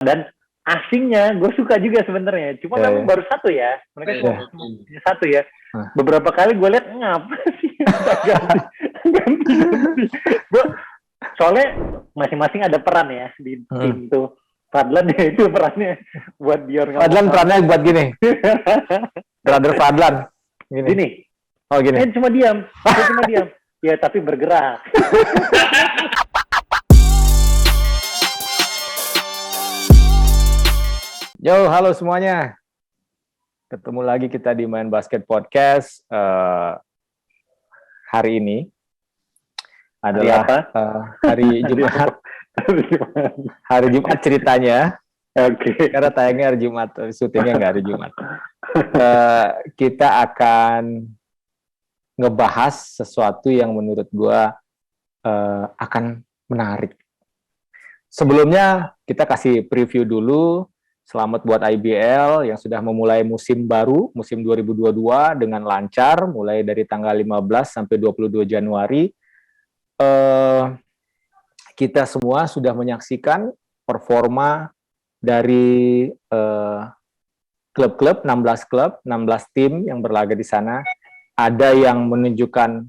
Dan asingnya gue suka juga sebenarnya. Cuma memang baru satu ya. Mereka cuma satu ya. Beberapa kali gue lihat ngapa sih ganti. Gue soalnya masing-masing ada peran ya di tim tuh. Fadlan ya itu perannya buat Dior. Fadlan perannya buat gini. Brother Fadlan. Gini. Oh gini. Cuma diam. Ya tapi bergerak. Yo, halo semuanya. Ketemu lagi kita di Main Basket Podcast. Hari ini adalah hari Jumat. Hari Jumat ceritanya. Oke. Karena tayangnya hari Jumat, syutingnya nggak hari Jumat. Kita akan ngebahas sesuatu yang menurut gua akan menarik. Sebelumnya kita kasih preview dulu. Selamat buat IBL yang sudah memulai musim baru, musim 2022 dengan lancar, mulai dari tanggal 15 sampai 22 Januari. Kita semua sudah menyaksikan performa dari klub-klub, 16 klub, 16 tim yang berlaga di sana. Ada yang menunjukkan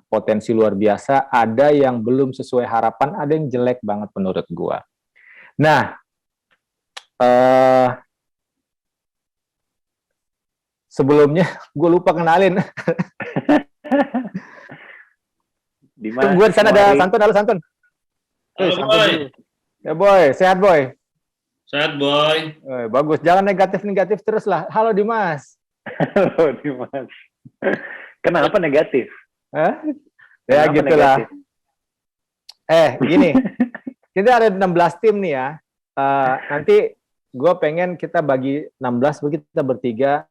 potensi luar biasa, ada yang belum sesuai harapan, ada yang jelek banget menurut gua. Nah, sebelumnya gue lupa kenalin. Gue di sana ada Santun, halo Santun. Halo Boy. Ya Boy, sehat Boy. Sehat Boy. Bagus, jangan negatif terus lah. Halo Dimas. Halo Dimas. Kenapa negatif? Ya gitulah. Gini, kita ada 16 tim nih ya. Nanti gue pengen kita bagi 16, begitu kita bertiga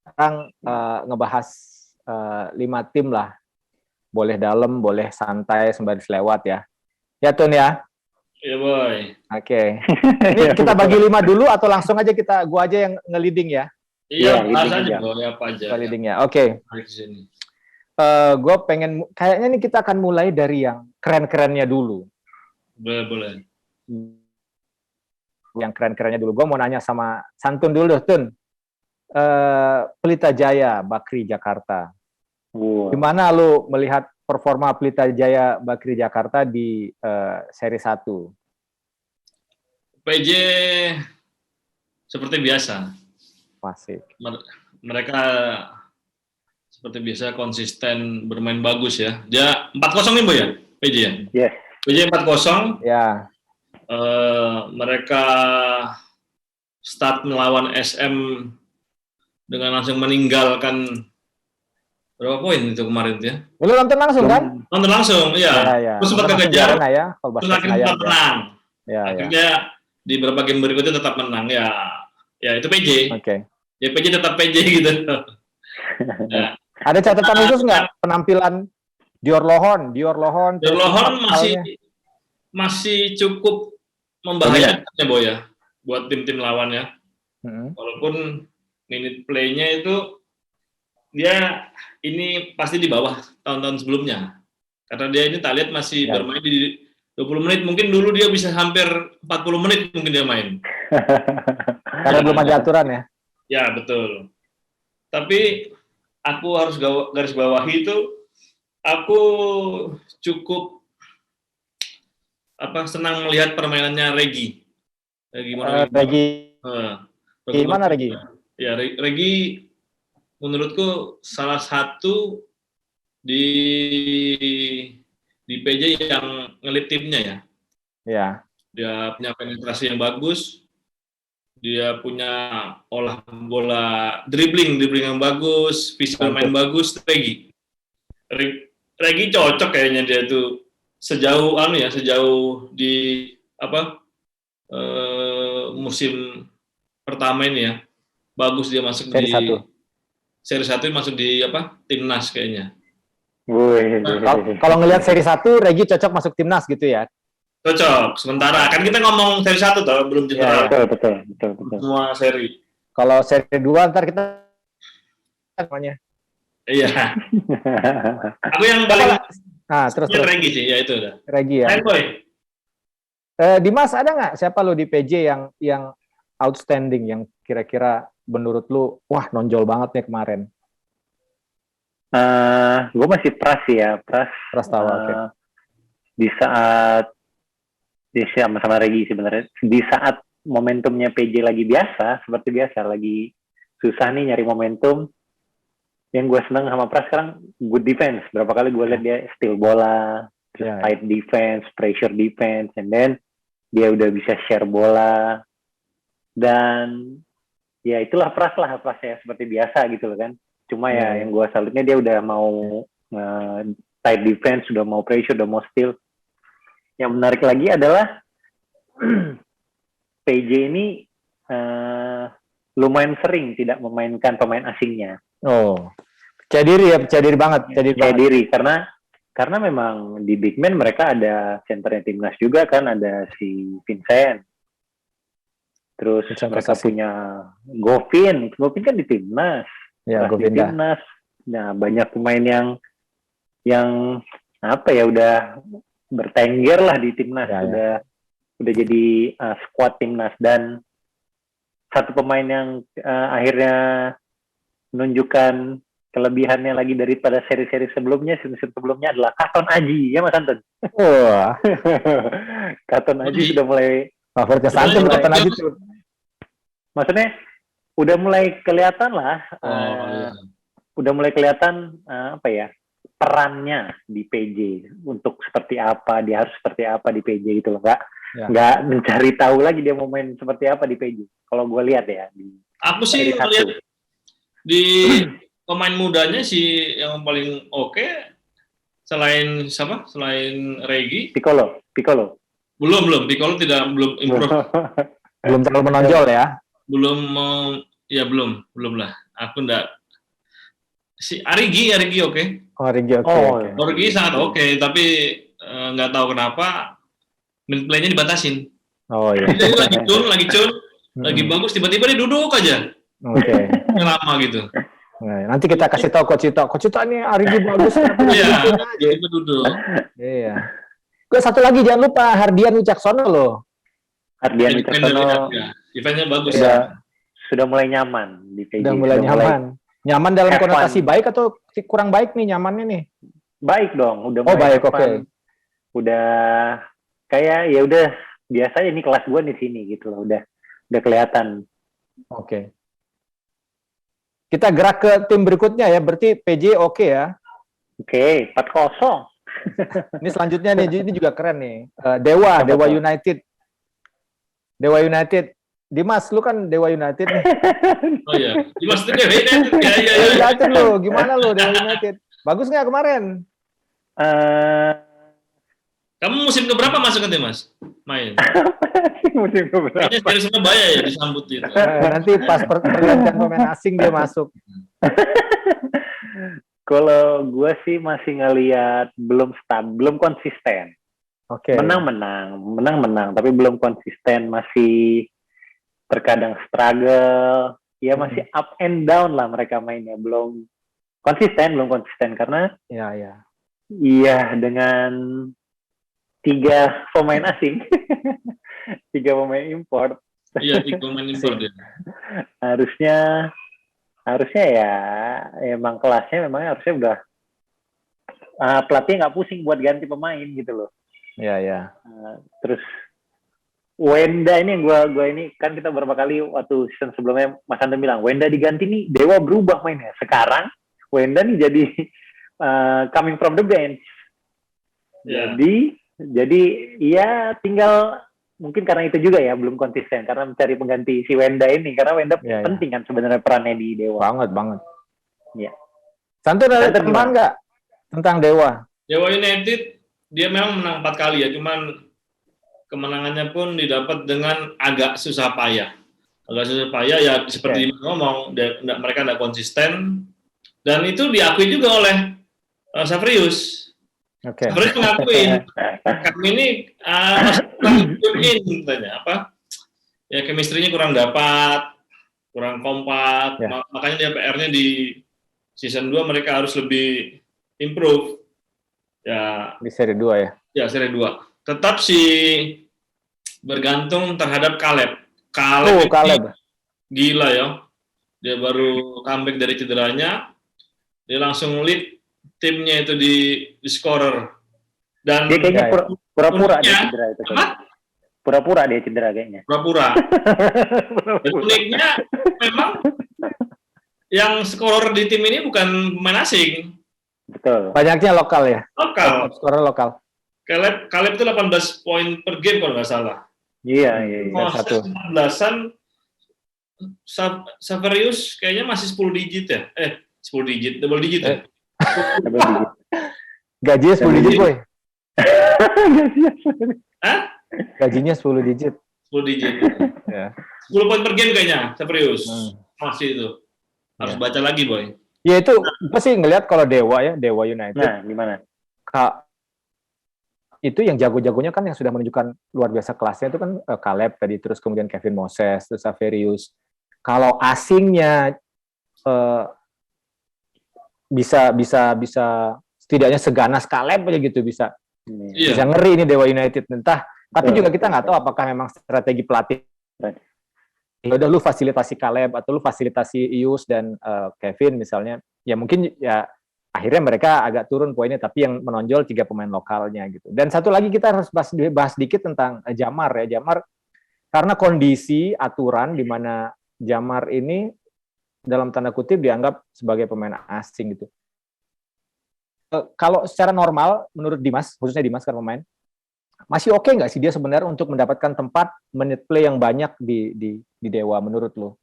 sekarang ngebahas 5 tim lah. Boleh dalam, boleh santai sembari selewat ya. Ya Tun ya? Iya Boy. Oke. Ini kita bagi 5 dulu atau langsung aja gue aja yang nge-leading ya? Iya, bahas aja Boy, apa aja. Leading ya, oke. Gue pengen, kayaknya nih kita akan mulai dari yang keren-kerennya dulu. Boleh. Yang keren-kerennya dulu. Gue mau nanya sama Santun dulu, Tun. Pelita Jaya, Bakri Jakarta. Gimana lu melihat performa Pelita Jaya, Bakri Jakarta di seri 1? PJ seperti biasa. Masih. Mereka seperti biasa konsisten bermain bagus ya. Dia 4-0 nih Boy ya, PJ ya? Yes. PJ 4-0. Ya. Mereka start melawan SM dengan langsung meninggalkan berapa poin itu kemarin ya? Lu nonton langsung kan? Nonton langsung, iya. Ya. Terus sempat kekejar, ya, terus akhirnya tetap menang. Ya. Akhirnya di beberapa game berikutnya tetap menang ya. Ya itu PJ. Oke. Ya PJ tetap PJ gitu. Ya. Ada catatan khusus nggak penampilan Dior Lohon masih cukup membahayakan ya Boy ya buat tim-tim lawan ya. Walaupun minute play-nya itu dia ini pasti di bawah tahun-tahun sebelumnya. Karena dia ini tak lihat masih bermain di 20 menit. Mungkin dulu dia bisa hampir 40 menit mungkin dia main. Karena belum ada aturan ya? Ya, betul. Tapi aku harus garis bawahi itu aku cukup senang melihat permainannya Regi. Gimana Regi? Ya, Regi menurutku salah satu di PJ yang ngelit timnya ya. Iya. Dia punya penetrasi yang bagus. Dia punya olah bola dribbling yang bagus, visi bermain bagus. Regi cocok kayaknya dia tuh sejauh di musim pertama ini ya. Bagus dia masuk seri 1 masuk di timnas kayaknya. Kalau ngelihat seri 1 Regi cocok masuk timnas gitu ya. Cocok. Sementara kan kita ngomong seri 1 toh, belum general. Ya, betul. Semua seri. Kalau seri 2 ntar kita namanya. Iya. Aku yang paling terus. Regi sih, ya itu udah. Regi ya. Boy. Dimas, ada nggak siapa lo di PJ yang outstanding, yang kira-kira menurut lu wah nonjol banget nih kemarin? Gue masih Pras ya, Prastawa, oke. Di saat sama Regi sebenarnya, di saat momentumnya PJ lagi biasa, seperti biasa, lagi susah nih nyari momentum. Yang gue seneng sama Pras sekarang good defense. Berapa kali gue lihat dia steal bola, tight defense, pressure defense, and then dia udah bisa share bola. Dan ya itulah Pras ya, seperti biasa gitu loh kan. Cuma ya yang gue salutnya dia udah mau tight defense, udah mau pressure, udah mau steal. Yang menarik lagi adalah PJ ini lumayan sering tidak memainkan pemain asingnya. Percaya diri banget. Percaya diri karena memang di big man mereka ada centernya timnas juga kan, ada si Vincent. Terus mereka punya Govin kan di timnas. Ya, di timnas. Nah, banyak pemain yang apa ya, udah bertengger lah di timnas, udah jadi squad timnas. Dan satu pemain yang akhirnya menunjukkan kelebihannya lagi daripada seri-seri sebelumnya adalah Katon Aji, ya Mas Anton. Wah. Katon Aji sudah mulai favorit Santon, Katon Aji tuh. Maksudnya udah mulai kelihatan lah, udah mulai kelihatan apa ya, perannya di PJ untuk seperti apa, dia harus seperti apa di PJ gitu loh, nggak mencari tahu lagi dia mau main seperti apa di PJ. Kalau gue lihat ya, aku sih melihat di pemain mudanya sih yang paling oke, selain siapa? Selain Regi? Piccolo. Belum Piccolo belum improve. Belum terlalu menonjol ya? Belum lah. Aku enggak. Si Arigi oke. Arigi sangat oke, tapi nggak tahu kenapa minute play-nya dibatasin. Jadi lagi bagus, tiba-tiba dia duduk aja. Lama gitu. Nanti kita kasih tahu Coach Ito ini Arigi bagus. Iya, duduk. Iya. Gue satu lagi jangan lupa Hardian Wicaksono loh. Hardian Wicaksono. Defense-nya bagus. Sudah mulai nyaman di PJ. Sudah mulai nyaman. Nyaman dalam konotasi baik atau kurang baik nih nyamannya nih? Baik dong, udah mulai baik, oke. Udah kayak ya udah biasa ini kelas gue di sini gitu loh, udah kelihatan. Oke. Kita gerak ke tim berikutnya ya, berarti PJ oke ya? Oke, 4-0. Ini selanjutnya nih, ini juga keren nih. Dewa United. Dewa United. Dimas, lu kan Dewa United nih. Oh iya, Dimas itu Dewa United. Dewa United lu, gimana lu Dewa United? Bagus nggak kemarin? Kamu musim keberapa masuk ke Mas? Main? Musim keberapa? Kayaknya dari Surabaya ya disambut itu. Nanti pas pergantian pemain asing dia masuk. Kalau gue sih masih ngelihat belum konsisten. Oke. Menang, tapi belum konsisten, masih terkadang struggle. Ya masih up and down lah mereka mainnya, belum konsisten karena iya dengan 3 pemain asing, 3 pemain import. Iya, 3 pemain import. Harusnya ya emang kelasnya memang harusnya udah pelatih nggak pusing buat ganti pemain gitu loh. Iya. Terus Wenda ini yang gue ini kan kita beberapa kali waktu season sebelumnya Mas Anton bilang Wenda diganti nih Dewa berubah mainnya. Sekarang Wenda nih jadi coming from the bench. Jadi ya tinggal mungkin karena itu juga ya belum konsisten karena mencari pengganti si Wenda ini, karena Wenda penting kan sebenarnya perannya di Dewa. Banget. Iya. Santur ada tambahan nggak tentang Dewa? Dewa United dia memang menang 4 kali ya, cuman kemenangannya pun didapat dengan agak susah payah ya seperti ngomong mereka tidak konsisten, dan itu diakui juga oleh Savrius. Savrius mengakuin kami ini chemistry-nya kurang dapat, kurang kompak, makanya dia PR-nya di season 2 mereka harus lebih improve ya, di seri 2 ya. Ya seri 2 tetap si bergantung terhadap Caleb. Caleb. Gila ya. Dia baru comeback dari cederanya, dia langsung lead timnya itu di scorer. Dan dia kayaknya pura-pura dia cedera itu. Pura-pura dia cedera kayaknya. Pura-pura. Dan uniknya memang yang scorer di tim ini bukan pemain asing. Betul. Banyaknya lokal ya. Lokal. Scorer lokal. Caleb itu 18 poin per game kalau nggak salah. Iya. Moses 14-an. Saverius kayaknya masih 10 digit ya. 10 digit, double digit ya. Gajinya 10 digit, boy. Hah? Gajinya 10 digit. 10 digit. Ya. 10 poin per game kayaknya, Saverius. Masih itu. Harus baca lagi, boy. Ya itu, gue sih ngelihat kalau Dewa United. Nah, gimana? Itu yang jago-jagonya kan yang sudah menunjukkan luar biasa kelasnya itu kan Caleb tadi, terus kemudian Kevin Moses, terus Saverius. Kalau asingnya bisa setidaknya seganas Caleb aja gitu bisa ngeri ini Dewa United. Entah, tapi juga kita nggak tahu apakah memang strategi pelatih. Ya udah lu fasilitasi Caleb atau lu fasilitasi Ius dan Kevin misalnya. Ya mungkin ya akhirnya mereka agak turun poinnya, tapi yang menonjol 3 pemain lokalnya gitu. Dan satu lagi kita harus bahas dikit tentang Jamar ya. Jamar karena kondisi aturan di mana Jamar ini dalam tanda kutip dianggap sebagai pemain asing gitu. Kalau secara normal menurut Dimas, khususnya Dimas kan pemain, masih oke nggak sih dia sebenarnya untuk mendapatkan tempat menit play yang banyak di Dewa menurut lo?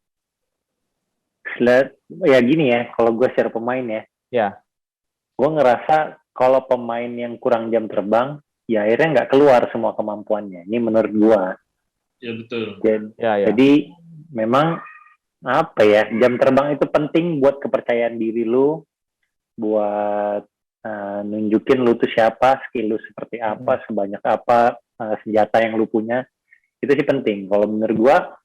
Ya gini ya, kalau gue secara pemain ya. Ya. Gue ngerasa kalau pemain yang kurang jam terbang, ya akhirnya nggak keluar semua kemampuannya. Ini menurut gue. Ya betul. Jadi memang apa ya, jam terbang itu penting buat kepercayaan diri lu, buat nunjukin lu tuh siapa, skill lu seperti apa, sebanyak apa, senjata yang lu punya, itu sih penting. Kalau menurut gua,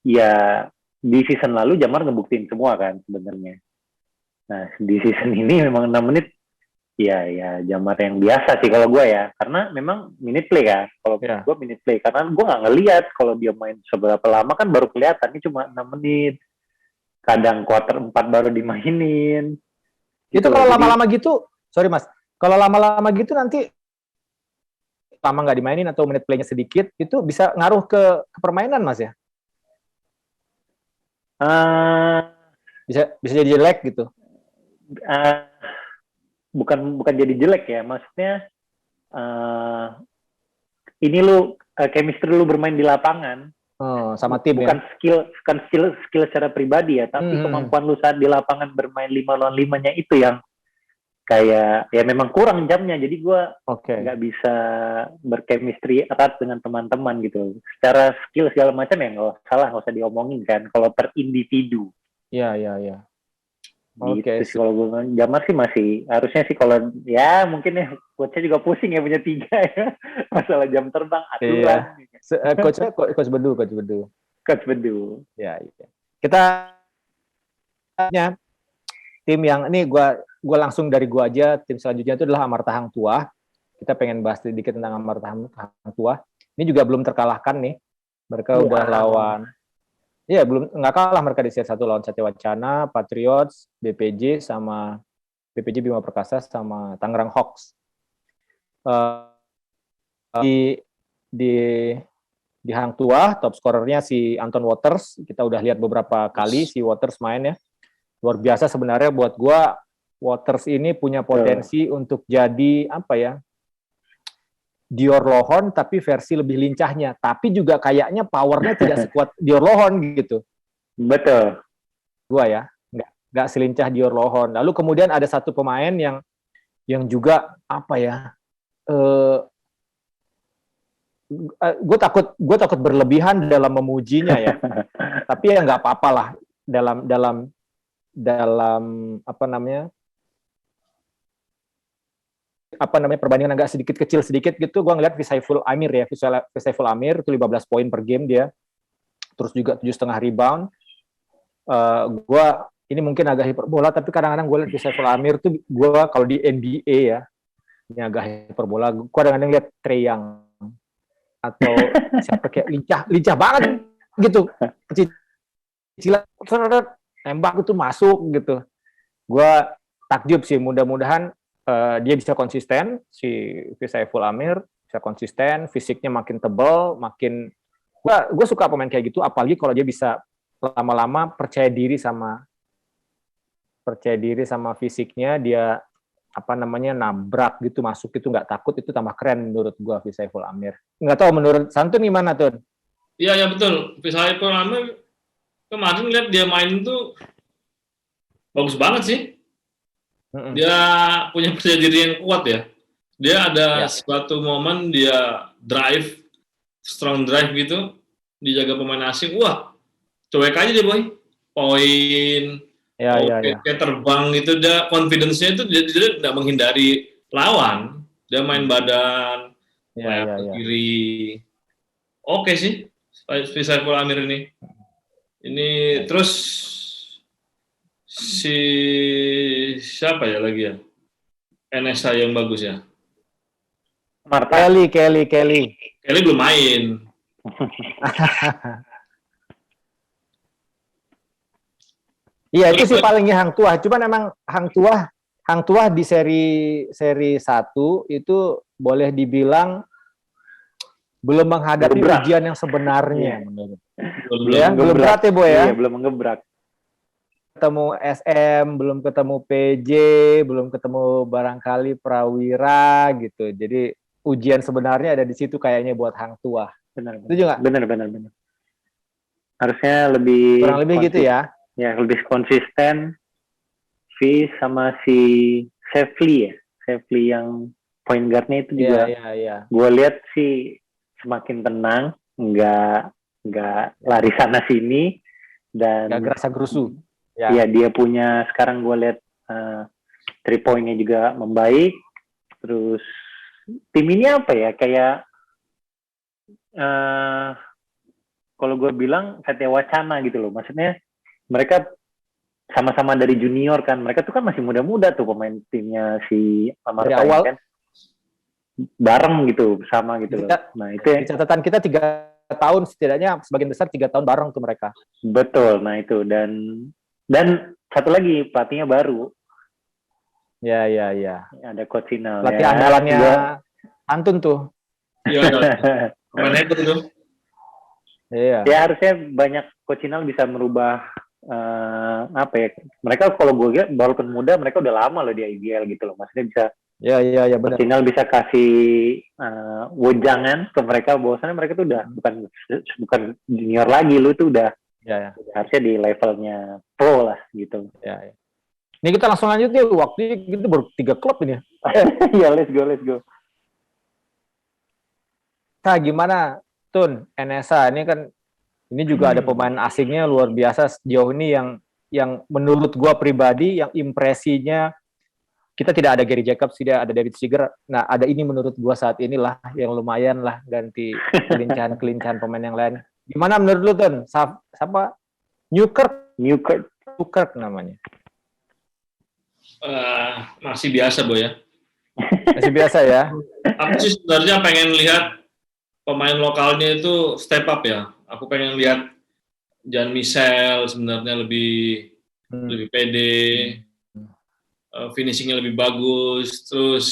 ya di season lalu Jamar ngebuktiin semua kan sebenarnya. Nah di season ini memang 6 menit, ya Jamar yang biasa sih kalau gua ya, karena memang minute play kan. Kalau gua minute play, karena gua nggak ngelihat kalau dia main seberapa lama kan baru kelihatan ini cuma 6 menit. Kadang quarter 4 baru dimainin. Itu kalau lama-lama gitu, sorry mas, kalau lama-lama gitu nanti lama nggak dimainin atau menit playnya sedikit, itu bisa ngaruh ke permainan mas ya? Bisa jadi jelek gitu? Bukan jadi jelek ya, maksudnya ini lu chemistry lu bermain di lapangan. Sama tim bukan ya? skill secara pribadi ya, tapi kemampuan lu saat di lapangan bermain 5 lawan 5-nya itu yang kayak ya memang kurang jamnya, jadi gue nggak bisa berchemistry erat dengan teman-teman gitu. Secara skill segala macam ya nggak usah diomongin kan kalau per individu. Iya. Gitu sih kalau gue Jamar sih masih harusnya sih, kalau ya mungkin ya coachnya juga pusing ya punya 3 ya masalah jam terbang aturan. Coach Bedu. Ya. Kita tim yang ini gue langsung dari gue aja, tim selanjutnya itu adalah Amarta Hang Tuah. Kita pengen bahas sedikit tentang Amarta Hang Tuah. Ini juga belum terkalahkan nih. Mereka udah lawan. Iya, nggak kalah mereka di set 1 lawan Satya Wacana, Patriots, BPJ Bima Perkasa sama Tangerang Hawks. Di Hang Tuah, top scorernya si Anton Waters. Kita udah lihat beberapa kali si Waters main ya. Luar biasa sebenarnya buat gua. Waters ini punya potensi untuk jadi apa ya? Dior Lohon tapi versi lebih lincahnya, tapi juga kayaknya powernya tidak sekuat Dior Lohon gitu. Betul. Gua ya, nggak selincah Dior Lohon. Lalu kemudian ada satu pemain yang juga apa ya? Gue takut berlebihan dalam memujinya ya. Tapi ya nggak apa-apa lah dalam apa namanya perbandingan agak kecil sedikit gitu, gue ngeliat Visaiful Amir itu 15 poin per game dia, terus juga 7,5 rebound. Gue ini mungkin agak hiperbola, tapi kadang-kadang gue liat Visaiful Amir tuh, gue kalau di NBA ya ini agak hiperbola, gue kadang-kadang liat Trae Young. atau siapa kayak lincah banget gitu. Cicilan tembak itu masuk gitu. Gua takjub sih, mudah-mudahan dia bisa konsisten, si Saiful Amir bisa konsisten, fisiknya makin tebal, makin gue suka pemain kayak gitu, apalagi kalau dia bisa lama-lama percaya diri sama fisiknya, dia nabrak gitu, masuk itu nggak takut, itu tambah keren menurut gue Saiful Amir. Nggak tahu menurut Santun gimana Tun? Iya ya betul, Saiful Amir kemarin lihat dia main tuh bagus banget sih. Dia punya percaya diri yang kuat ya. Dia ada suatu momen dia drive, strong drive gitu, dijaga pemain asing, wah cuek aja deh boy, poin, kayak terbang gitu, dia confidence-nya itu dia tidak menghindari lawan, dia main badan, layar ke kiri, oke sih, Saiful Amir ini terus si siapa ya lagi ya, NSA yang bagus ya, Kelly belum main. Iya itu sih palingnya Hang Tuah. Cuman emang Hang Tuah di seri 1 itu boleh dibilang belum menghadapi ujian yang sebenarnya menurut. Belum berat ya Boy ya. Iya, belum mengebrak. Ketemu SM, belum ketemu PJ, belum ketemu barangkali Prawira gitu. Jadi ujian sebenarnya ada di situ kayaknya buat Hang Tuah. Benar. Setuju nggak? Benar. Harusnya lebih kurang lebih gitu ya. Ya, lebih konsisten. V sama si Shefli yang point guard-nya itu juga. Iya. Gue lihat sih semakin tenang, nggak lari sana sini dan nggak gerasa gerusu. Iya, dia punya sekarang gue lihat 3 point-nya juga membaik. Terus tim ini apa ya, kayak kalau gue bilang Satya Wacana gitu loh. Maksudnya mereka sama-sama dari junior kan. Mereka tuh kan masih muda-muda tuh pemain timnya si Amarta awal kan. Bareng gitu, sama gitu loh. Nah, itu di catatan kita 3 tahun setidaknya, sebagian besar 3 tahun bareng tuh mereka. Betul. Nah, itu dan satu lagi pelatihnya baru. Ya. Ada Coach Sinal. Pelatih andalannya Antun tuh. Iya. Pemain hebat itu. Iya. Ya harusnya banyak Coach Sinal bisa merubah apa ya? Mereka kalau gue lihat walaupun muda, mereka udah lama loh di IBL gitu loh. Maksudnya bisa. Iya benar. Coach Sinal bisa kasih wejangan ke mereka bahwasannya mereka tuh udah bukan junior lagi, lu tuh udah. Ya. Harusnya di levelnya pro lah gitu. Ya. Ini kita langsung lanjut nih, waktunya kita baru 3 klub ini. Ya, let's go. Nah, gimana Tun, NSA ini kan ini juga ada pemain asingnya luar biasa sejauh ini yang menurut gua pribadi yang impresinya, kita tidak ada Gary Jacobs, tidak ada David Seager. Nah, ada ini menurut gua saat inilah yang lumayan lah ganti kelincahan pemain yang lain. Gimana menurut lu Tun? Siapa? Newkirk namanya. Masih biasa Boy ya. Masih biasa ya. Aku sih sebenarnya pengen lihat pemain lokalnya itu step up ya. Aku pengen lihat Jan Michel sebenarnya lebih pede, finishingnya lebih bagus. Terus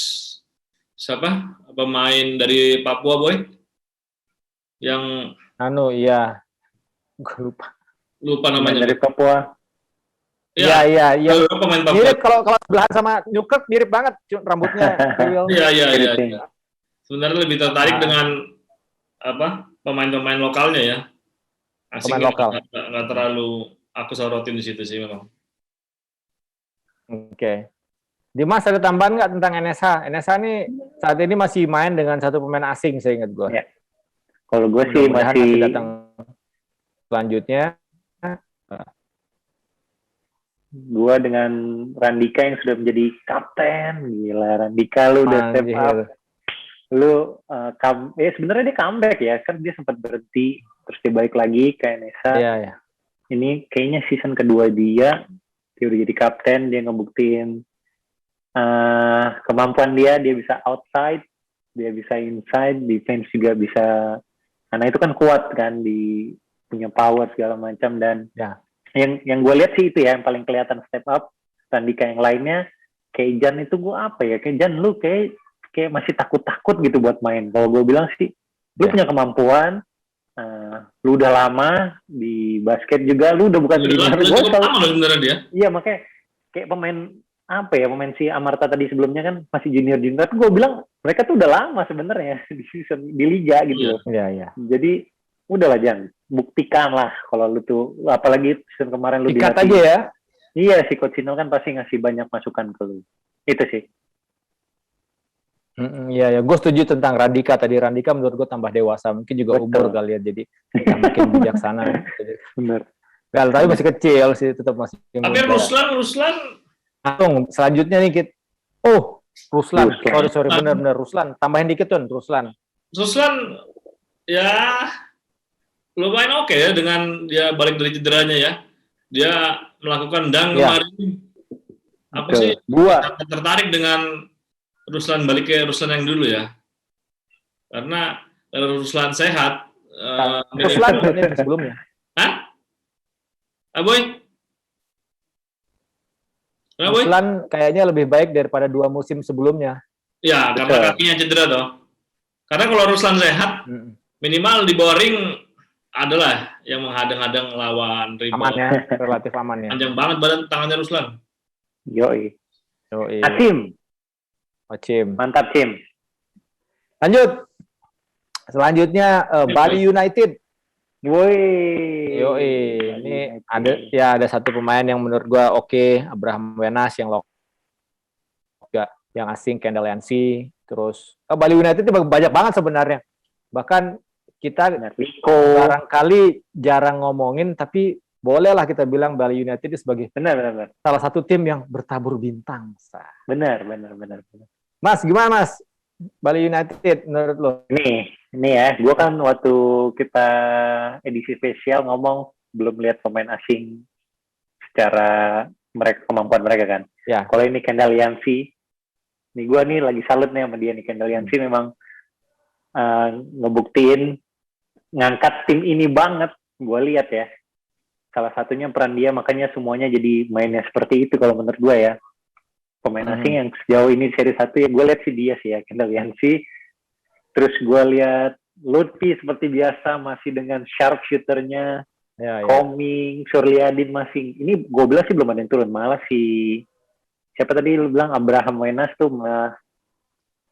siapa pemain dari Papua Boy? Yang iya. Gue lupa namanya. Dari Papua. Iya. Pemain Papua. Mirip kalau sebelahan sama Newkirk, mirip banget rambutnya. Iya. Sebenarnya lebih tertarik dengan pemain-pemain lokalnya ya. Asingnya nggak terlalu aku sorotin di situ sih memang. Oke. Dimas, ada tambahan nggak tentang NSH? NSH ini saat ini masih main dengan 1 pemain asing, saya ingat gue. Ya. Kalau gue sih masih datang selanjutnya. Gue dengan Randika yang sudah menjadi kapten, gila Randika lu udah step up, lu sebenarnya dia comeback ya, kan dia sempat berhenti terus dia balik lagi ke NSA. Iya. Ini kayaknya season kedua dia udah jadi kapten, dia ngebuktiin kemampuan dia bisa outside, dia bisa inside, defense juga bisa karena itu kan kuat kan, di punya power segala macam, dan yang gue lihat sih itu ya yang paling kelihatan step up. Randika yang lainnya kayak Jan itu gue apa ya, kayak Jan lu kayak masih takut-takut gitu buat main. Kalau gue bilang sih lu punya kemampuan, lu udah lama di basket juga, lu udah bukan junior. Gue sebenarnya dia. Iya, makanya kayak pemain pemain si Amarta tadi sebelumnya kan masih junior. Gue bilang mereka tuh udah lama sebenarnya di season, di liga gitu. Iya. Jadi udahlah Jan, buktikan lah kalau lu tuh, apalagi season kemarin lu dikat aja ya. Iya, si Coach Sinel kan pasti ngasih banyak masukan ke lu. Itu sih. Iya, gue setuju tentang Randika tadi. Randika menurut gue tambah dewasa, mungkin juga umur kali ya, jadi makin bijaksana. Bener. Tapi masih kecil sih, tetap masih. Tapi Ruslan. Selanjutnya nih Ruslan. Sorry, bener Ruslan. Tambahin dikit tuh, Ruslan ya lumayan oke ya, dengan dia balik dari cederanya ya. Dia melakukan dunk kemarin. Apa sih? Gua tertarik dengan Ruslan, balik ke Ruslan yang dulu ya. Karena Ruslan sehat. Ruslan sebelumnya. Hah? Boy? Ruslan kayaknya lebih baik daripada 2 musim sebelumnya. Ya, karena kakinya cedera toh. Karena kalau Ruslan sehat, minimal di bawah ring adalah yang menghadang-hadang lawan rebound. Aman ya, relatif aman ya. Panjang banget badan tangannya Ruslan. Yoi. Acim. Mantap, Cim. Lanjut. Selanjutnya Bali United. Woi. Yoi. Ini ada satu pemain yang menurut gua oke, Abraham Wenas yang asing, Kendall Yancy. Terus Bali United itu banyak banget sebenarnya. Bahkan kita barangkali jarang ngomongin, tapi bolehlah kita bilang Bali United itu sebagai benar. salah satu tim yang bertabur bintang. Benar. Mas, gimana Mas? Bali United menurut lo? Ini ya, gue kan waktu kita edisi spesial ngomong belum lihat pemain asing secara kemampuan mereka kan. Ya. Kalau ini Kendall Yancy, nih gue nih lagi salut nih sama dia nih. Kendall Yancy memang ngebuktiin ngangkat tim ini banget. Gue lihat ya, salah satunya peran dia, makanya semuanya jadi mainnya seperti itu kalau menurut gue ya. Pemain asing yang sejauh ini seri 1 ya, gue lihat sih dia sih ya, Kendall Yancy. Terus gue lihat Lutfi seperti biasa masih dengan sharp shooternya, Koming, Surliadin masih. Ini gue bilang sih belum ada yang turun, malah si siapa tadi lu bilang Abraham Wenas tuh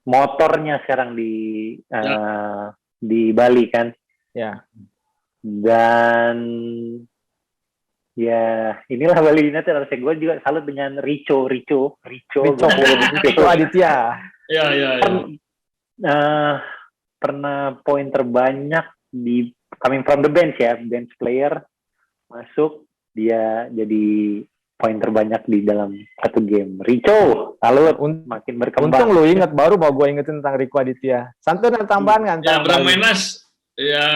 motornya sekarang di Bali kan. Ya. Dan ya inilah Bali United. Harusnya gue juga salut dengan Rico Aditya. Ya. Pernah poin terbanyak di coming from the bench ya, bench player masuk, dia jadi poin terbanyak di dalam satu game. Rico, salut, makin berkembang. Untung lu ingat, baru mau gue ingetin tentang Rico Aditya. Santun ada tambahan kan? Ya, Abraham Wenas ya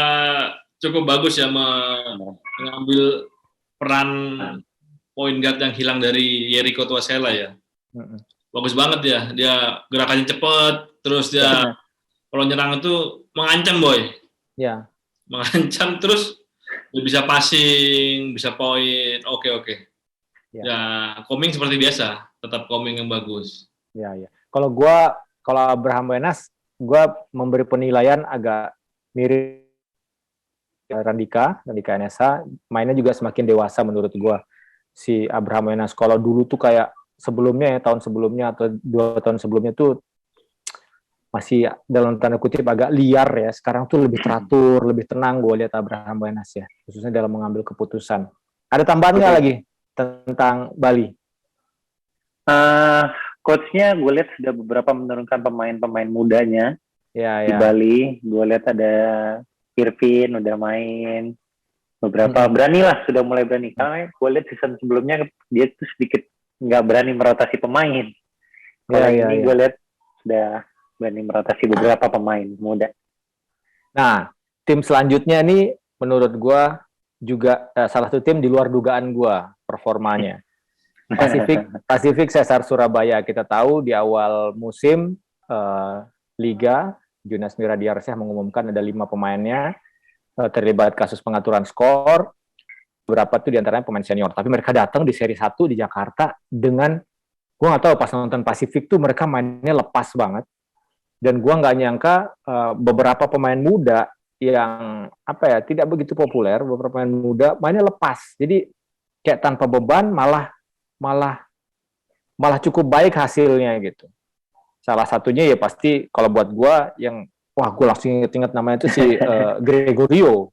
cukup bagus ya mengambil peran point guard yang hilang dari Yeriko Tuasela ya. Bagus banget ya, dia gerakannya cepet, terus dia kalau nyerang itu mengancam boy. Ya. Mengancam, terus dia bisa passing, bisa poin, oke. Ya, Koming seperti biasa, tetap Koming yang bagus. Ya. Kalau Abraham Wenas, gue memberi penilaian agak mirip Randika NSA, mainnya juga semakin dewasa menurut gue. Si Abraham Wenas, kalau dulu tuh kayak sebelumnya ya, tahun sebelumnya atau 2 tahun sebelumnya tuh masih dalam tanda kutip agak liar ya. Sekarang tuh lebih teratur, lebih tenang gue lihat Abraham Wenas ya, khususnya dalam mengambil keputusan. Ada tambahan nggak lagi tentang Bali? Coachnya gue lihat sudah beberapa menurunkan pemain mudanya di Bali. Gue lihat ada Irvin udah main beberapa, beranilah, sudah mulai berani. Karena gue lihat season sebelumnya dia tuh sedikit nggak berani merotasi pemain. Kalau ini gue lihat sudah berani merotasi beberapa pemain muda. Nah, tim selanjutnya nih menurut gue juga salah satu tim di luar dugaan gue performanya. Pasifik Cesar Surabaya. Kita tahu di awal musim Liga, Junas Miradiarsyah mengumumkan ada 5 pemainnya terlibat kasus pengaturan skor, beberapa tuh diantaranya pemain senior, tapi mereka datang di seri 1 di Jakarta dengan, gue nggak tahu pas nonton Pasifik tuh mereka mainnya lepas banget, dan gue nggak nyangka beberapa pemain muda yang tidak begitu populer, beberapa pemain muda mainnya lepas, jadi kayak tanpa beban, malah cukup baik hasilnya gitu. Salah satunya ya pasti kalau buat gue yang gue langsung inget namanya itu si Gregorio,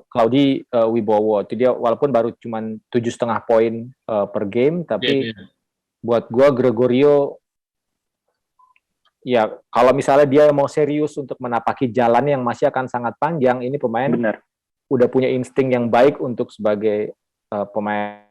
Claudi Wibowo. Itu dia walaupun baru cuma 7,5 poin per game, tapi buat gue Gregorio ya kalau misalnya dia mau serius untuk menapaki jalan yang masih akan sangat panjang, ini pemain udah punya insting yang baik untuk sebagai pemain.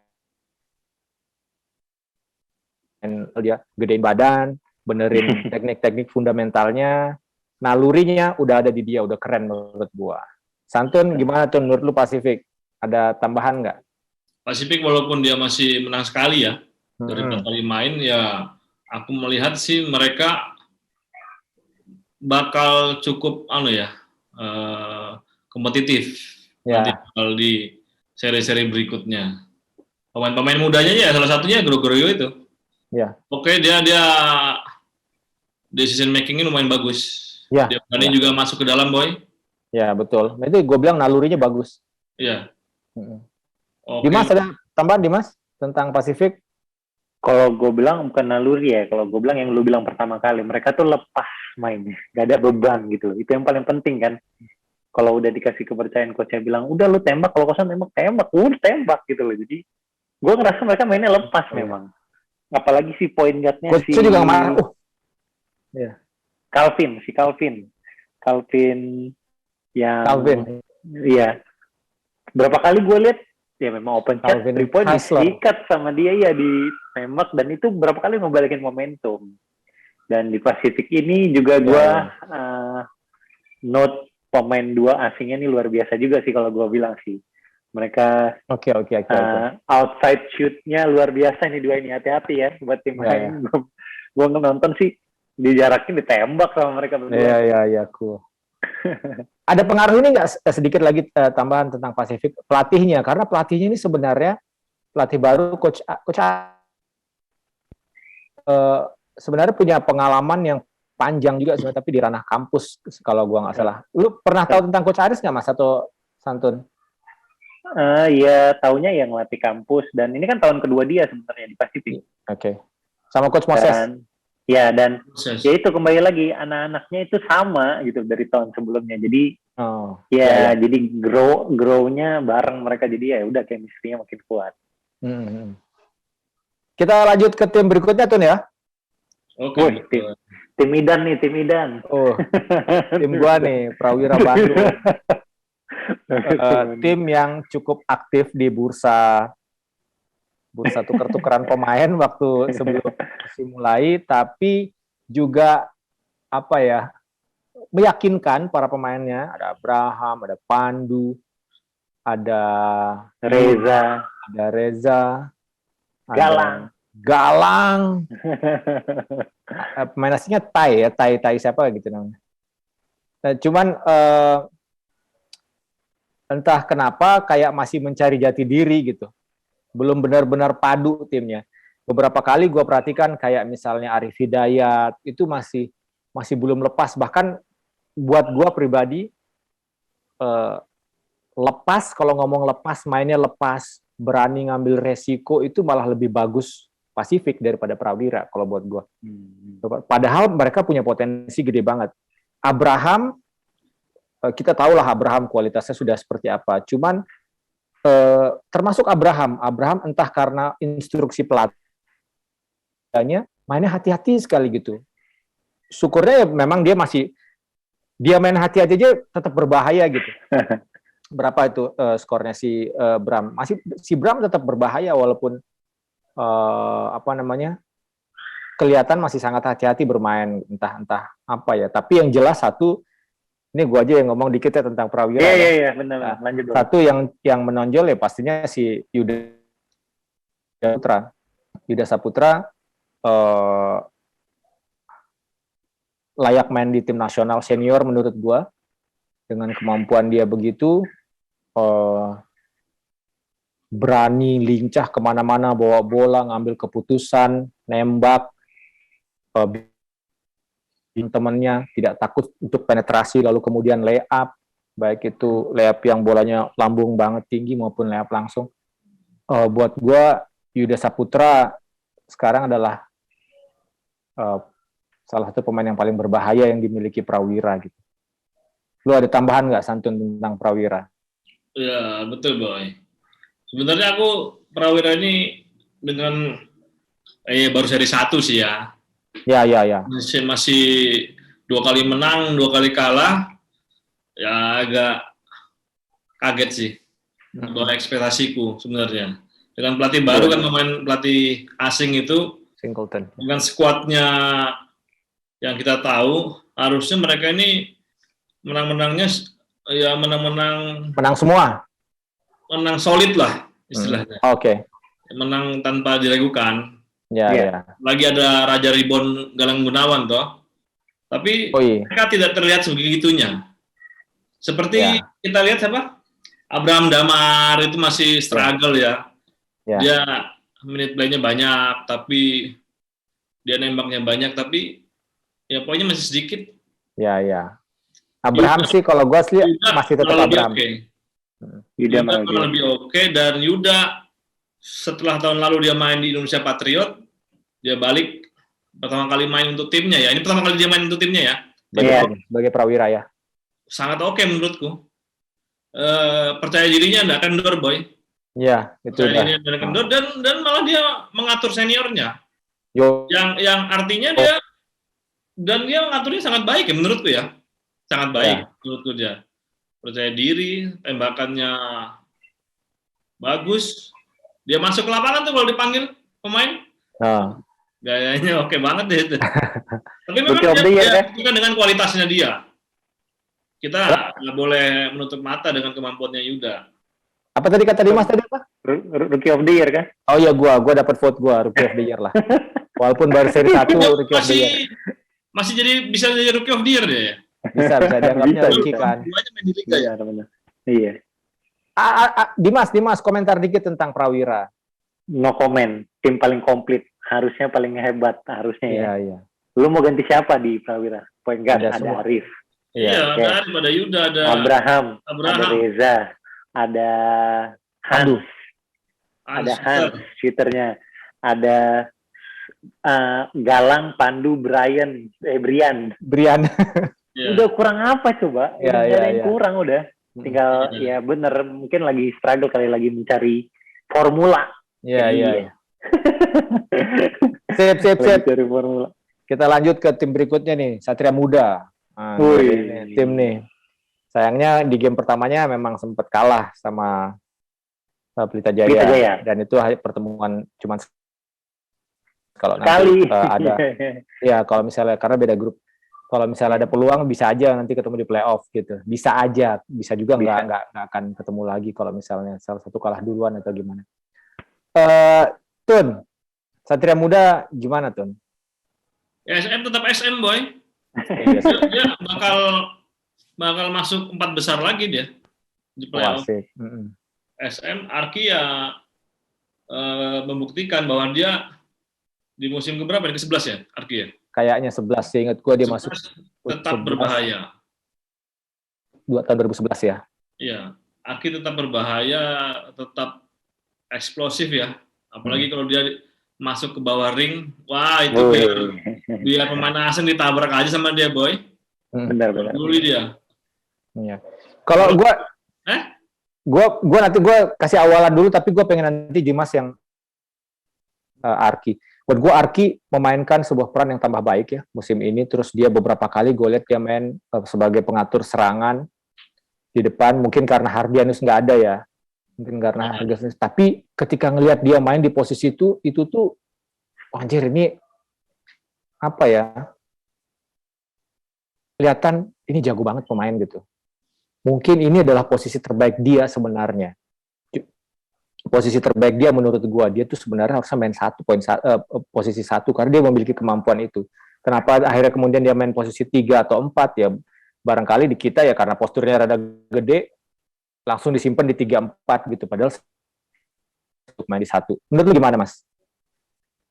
Dia gedein badan, benerin teknik-teknik fundamentalnya, nalurinya udah ada di dia, udah keren menurut gua. Santun, gimana tuh menurut lu Pasifik? Ada tambahan nggak? Pasifik walaupun dia masih menang sekali ya, dari 4 kali main, ya aku melihat sih mereka bakal cukup kompetitif nanti di seri-seri berikutnya. Pemain-pemain mudanya ya salah satunya Gregorio itu. Ya. Oke, dia decision making-nya lumayan bagus. Ya. Dia berani juga masuk ke dalam, Boy. Ya, betul. Itu gue bilang nalurinya bagus. Iya. Dimas, ada tambahan Dimas tentang Pasifik? Kalau gue bilang bukan naluri ya, kalau gue bilang yang lu bilang pertama kali, mereka tuh lepas mainnya, gak ada beban gitu. Itu yang paling penting kan. Kalau udah dikasih kepercayaan coachnya bilang, udah lu tembak, kalau kosong tembak, udah tembak gitu loh. Jadi gue ngerasa mereka mainnya lepas memang. Apalagi si point guard-nya si juga marah. Calvin yang iya. Berapa kali gue lihat ya memang open shot 3 point disikat sama dia ya di tembak, dan itu berapa kali ngebalikin momentum. Dan di Pasifik ini juga gue note pemain 2 asingnya ini luar biasa juga sih kalau gue bilang sih. Mereka outside shoot-nya luar biasa nih 2 ini, hati-hati ya buat tim lain. Gue nonton sih dijarakin ditembak sama mereka berdua. Iya, cool. Ada pengaruh ini nggak sedikit lagi tambahan tentang Pasifik pelatihnya, karena pelatihnya ini sebenarnya pelatih baru coach sebenarnya punya pengalaman yang panjang juga sebenarnya, tapi di ranah kampus kalau gua nggak salah. Lu pernah tahu tentang Coach Aris nggak Mas atau Santun? Iya, taunya yang ngelatih kampus, dan ini kan tahun kedua dia sebenarnya di Pasifik. Oke. Sama Coach Moses. Dan ya itu kembali lagi anak-anaknya itu sama gitu dari tahun sebelumnya. Jadi jadi grow-nya bareng mereka, jadi ya udah chemistry-nya makin kuat. Kita lanjut ke tim berikutnya Tun ya. Oke. Tim Idan nih, tim Idan. Tim gua nih, Prawira Bandung. Tim yang cukup aktif di bursa tuker-tukeran pemain waktu sebelum mulai, tapi juga meyakinkan para pemainnya. Ada Abraham, ada Pandu, ada Reza, Galang. Pemain aslinya Tai siapa gitu namanya. Nah, cuman entah kenapa kayak masih mencari jati diri gitu. Belum benar-benar padu timnya. Beberapa kali gue perhatikan kayak misalnya Arif Hidayat itu masih belum lepas. Bahkan buat gue pribadi lepas, kalau ngomong lepas, mainnya lepas, berani ngambil resiko, itu malah lebih bagus Pasifik daripada Prawira kalau buat gue. Padahal mereka punya potensi gede banget. Abraham, kita tahulah Abraham kualitasnya sudah seperti apa. Cuman termasuk Abraham entah karena instruksi pelatihnya mainnya hati-hati sekali gitu. Syukurnya ya memang dia main hati-hati aja tetap berbahaya gitu. Berapa itu skornya si Bram? Si Bram tetap berbahaya walaupun kelihatan masih sangat hati-hati bermain, entah apa ya. Tapi yang jelas satu, ini gue aja yang ngomong dikit ya tentang Prawira. Iya, benar. Lanjut. Satu yang menonjol ya pastinya si Yuda Saputra. layak main di tim nasional senior menurut gua. Dengan kemampuan dia begitu, berani lincah kemana-mana, bawa bola, ngambil keputusan, nembak, temannya tidak takut untuk penetrasi lalu kemudian layup, baik itu layup yang bolanya lambung banget tinggi maupun layup langsung. Buat gua Yuda Saputra sekarang adalah salah satu pemain yang paling berbahaya yang dimiliki Prawira gitu. Lu ada tambahan nggak, Santun, tentang Prawira? Ya, betul, Boy. Sebenarnya aku Prawira ini dengan baru seri 1 sih ya. Ya. Masih 2 kali menang, 2 kali kalah. Ya agak kaget sih. Bahwa ekspektasiku sebenarnya. Dengan pelatih baru kan, pelatih asing itu, Singleton. dengan skuadnya yang kita tahu, harusnya mereka ini menang-menang semua. Menang solid lah istilahnya. Oke. Menang tanpa diragukan. Ya. Lagi ada Raja Ribon Galang Gunawan toh. Tapi mereka tidak terlihat sebegitunya. Seperti kita lihat siapa? Abraham Damar itu masih struggle ya. Dia menit play-nya banyak, tapi dia nembaknya banyak, tapi ya poinnya masih sedikit. Ya. Abraham sih kalau gue sih masih tetap Abraham. Yuda malah lebih oke, dan Yuda setelah tahun lalu dia main di Indonesia Patriot, dia balik pertama kali main untuk timnya ya. Ini pertama kali dia main untuk timnya ya. Sebagai Prawira ya. Sangat oke menurutku. Percaya dirinya enggak kendor, Boy. Iya, itu percaya dirinya enggak kendor, dan malah dia mengatur seniornya. Yang artinya dia mengaturnya sangat baik ya menurutku ya. Sangat baik menurutku dia. Percaya diri, tembakannya bagus. Dia masuk ke lapangan tuh kalau dipanggil pemain. Gayanya oke banget deh itu. Tapi memang kita dengan kualitasnya dia. Kita nggak boleh menutup mata dengan kemampuannya Yuda. Apa tadi kata Dimas tadi apa? Rookie of the Year kan? Oh iya, gua dapat vote Rookie of the Year lah. Walaupun baru seri 1 Rookie of the Year. Masih bisa jadi Rookie of the Year deh ya? Bisa dianggapnya rookie kan. Iya. Dimas komentar dikit tentang Prawira. No comment. Tim paling komplit. Harusnya paling hebat. Harusnya ya. Iya. Lu mau ganti siapa di Prawira? Point guard ada Arif. Iya, ada Arif, ada Yuda, ada Abraham. Ada Reza. Ada Hans. Ada Hans, shooternya. Ada Galang, Pandu, Brian. Udah kurang apa coba? Yang kurang udah. Tinggal bener, mungkin lagi struggle kali, lagi mencari formula. Iya. Sip. Mencari formula. Kita lanjut ke tim berikutnya nih, Satria Muda. Tim nih. Sayangnya di game pertamanya memang sempat kalah sama Pelita Jaya. Dan itu pertemuan cuma kalau nanti ada. Ya, kalau misalnya karena beda grup. Kalau misalnya ada peluang bisa aja nanti ketemu di playoff gitu. Bisa aja, bisa juga nggak akan ketemu lagi kalau misalnya salah satu kalah duluan atau gimana. Tun, Satria Muda gimana Tun? Ya, SM tetap SM, Boy. Dia bakal masuk 4 besar lagi dia di playoff. SM Arki ya membuktikan bahwa dia di musim keberapa? Ke-11 ya, Arki ya? Kayaknya 11, seingat gue dia masuk tetap 11. Berbahaya. 2011 ya? Iya, Arki tetap berbahaya, tetap eksplosif ya. Apalagi kalau dia masuk ke bawah ring, wah itu biar pemain asing ditabrak aja sama dia, Boy. Benar. Dulu dia. Iya. Kalau gue nanti gue kasih awalan dulu, tapi gue pengen nanti Dimas yang Arki. Buat gue Arki memainkan sebuah peran yang tambah baik ya musim ini. Terus dia beberapa kali gue lihat dia main sebagai pengatur serangan di depan. Mungkin karena Hardianus nggak ada ya. Tapi ketika ngelihat dia main di posisi itu tuh anjir, ini apa ya? Kelihatan ini jago banget pemain gitu. Mungkin ini adalah posisi terbaik dia sebenarnya. Posisi terbaik dia menurut gua, dia tuh sebenarnya harusnya main posisi 1 karena dia memiliki kemampuan itu. Kenapa akhirnya kemudian dia main posisi 3 atau 4 ya? Barangkali di kita ya karena posturnya rada gede, langsung disimpan di 3-4 gitu. Padahal main di 1. Menurut lu gimana, Mas?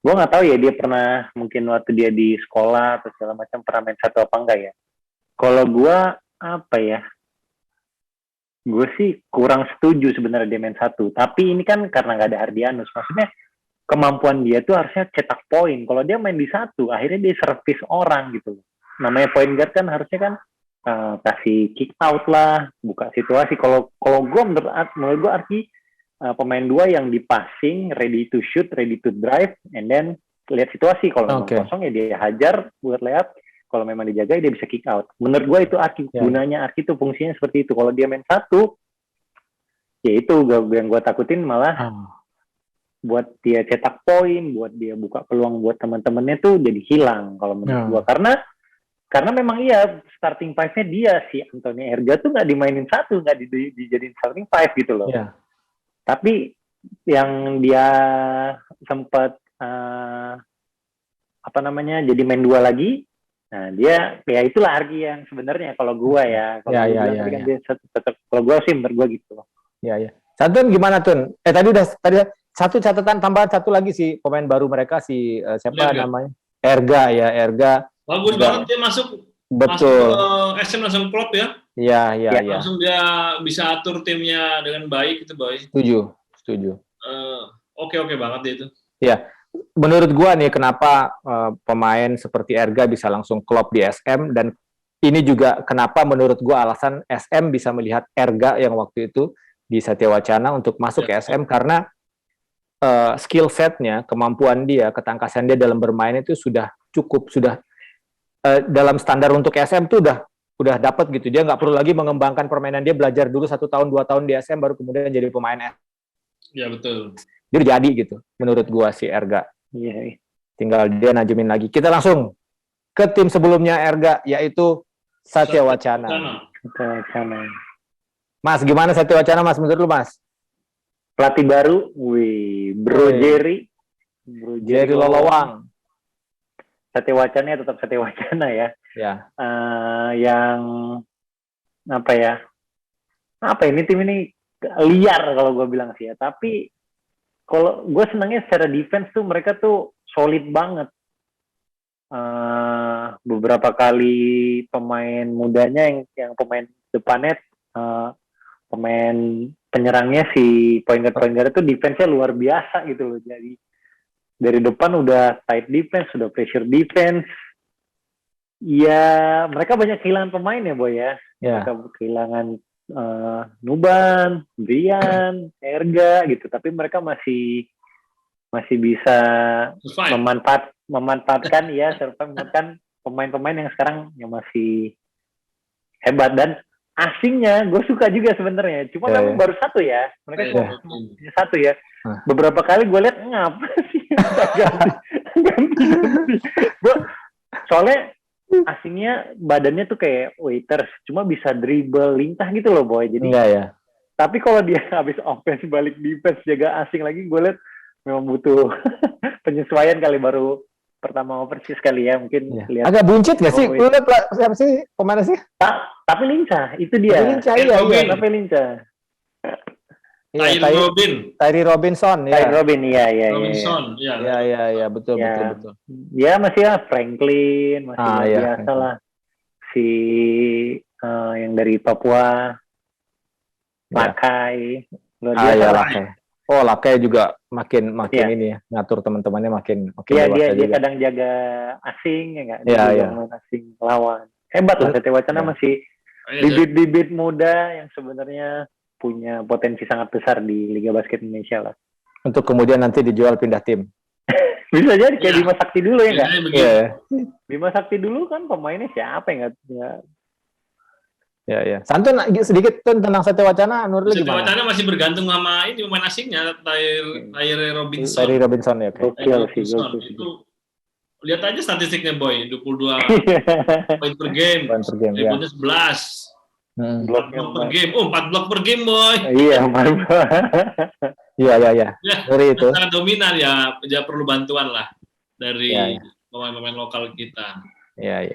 Gue nggak tahu ya dia pernah mungkin waktu dia di sekolah atau segala macam pernah main 1 apa enggak ya. Kalau gue apa ya? Gue sih kurang setuju sebenarnya dia main 1. Tapi ini kan karena nggak ada Ardianus. Maksudnya kemampuan dia tuh harusnya cetak poin. Kalau dia main di 1, akhirnya dia servis orang gitu. Namanya point guard kan harusnya kan kasih kick out lah, buka situasi. Kalau gue menurut gue arti pemain 2 yang di passing, ready to shoot, ready to drive, and then lihat situasi. Kalau memang kosong ya dia hajar buat layup. Kalau memang dijaga dia bisa kick out. Menurut gue itu arti gunanya, arti itu fungsinya seperti itu. Kalau dia main 1, ya itu yang gue takutin malah buat dia cetak poin, buat dia buka peluang buat teman-temannya tuh jadi hilang kalau menurut gue. Karena memang iya starting 5-nya dia si Anthony Erga tuh nggak dimainin 1, nggak dijadiin starting 5 gitu loh. Yeah. Tapi yang dia sempat jadi main 2 lagi, nah dia ya itulah Argi yang sebenarnya kalau gua ya. Kalau dia tetap kalau gua sih menurut gua gitu. Ya. Santun gimana Tun? Tadi satu catatan tambahan satu lagi sih pemain baru mereka si siapa namanya? Erga. Bagus banget dia masuk. Betul. Masuk ke SM langsung klop ya. Iya. Langsung dia bisa atur timnya dengan baik itu, Boy. Setuju. Oke banget dia itu. Iya. Menurut gua nih kenapa pemain seperti Erga bisa langsung klop di SM, dan ini juga kenapa menurut gua alasan SM bisa melihat Erga yang waktu itu di Satya Wacana untuk masuk ke SM karena skill setnya, kemampuan dia, ketangkasan dia dalam bermain itu sudah cukup, dalam standar untuk SM tuh udah dapat gitu. Dia nggak perlu lagi mengembangkan permainan dia, belajar dulu 1 tahun 2 tahun di SM baru kemudian jadi pemain SM. Iya betul. Dia jadi gitu menurut gua si Erga. Iya. Tinggal dia najemin lagi. Kita langsung ke tim sebelumnya Erga yaitu Satya Wacana. Mas, gimana Satya Wacana Mas menurut lu Mas? Pelatih baru, Jerry Lolowang. Satya Wacana tetap Satya Wacana ya. Ya. Yang apa ya? Ini tim ini liar kalau gue bilang sih ya. Tapi kalau gue senangnya secara defense tuh mereka tuh solid banget. Beberapa kali pemain mudanya yang pemain depannya, pemain penyerangnya si point guard itu defense-nya luar biasa gitu loh. Jadi dari depan udah tight defense, sudah pressure defense. Ya, mereka banyak kehilangan pemain ya, Boy ya. Yeah. Mereka kehilangan Nuban, Brian, Erga gitu. Tapi mereka masih bisa memanfaatkan pemain-pemain yang sekarang yang masih hebat. Dan asingnya gue suka juga sebenarnya. Cuma memang baru 1 ya. Mereka cuma 1 ya. Beberapa kali gue lihat ngapa sih ganti. Soalnya asingnya badannya tuh kayak waiters, cuma bisa dribble lintah gitu loh Boy. Jadi ya. Tapi kalau dia habis offense balik defense jaga asing lagi, gue lihat memang butuh penyesuaian kali, baru pertama overseas kali ya mungkin. Lihat. Agak buncit gak sih? Lu lihat siapa sih pemain sih? Tapi lincah, itu dia. Tapi lincah. Tyree Robinson, ya. Robinson, ya, betul. Ya masih Franklin, masih biasa lah. Si yang dari Papua, Lakai, Lakai. Oh, Lakai juga makin ini ya, ngatur teman-temannya makin. Iya, dia kadang jaga asing ya nggak? Dia asing lawan. Hebat lah Satya Wacana masih bibit-bibit muda yang sebenarnya punya potensi sangat besar di Liga Basket Indonesia lah. Untuk kemudian nanti dijual pindah tim. Bisa jadi kayak Bima Sakti dulu ya nggak? Iya. Bima Sakti dulu kan pemainnya siapa yang nggak? Ya. Santun sedikit Tun tentang Satya Wacana, menurut lu gimana? Satya Wacana masih bergantung sama ini pemain asingnya, Tyree Robinson. Tyree Robinson ya. Itu lihat aja statistiknya Boy, 22 poin per game, reboundnya 11. Blok per game. 4 blok per game, Boy. Iya, Iya. Dari itu. Sangat dominan ya, perlu bantuan lah dari pemain-pemain lokal kita. Ya.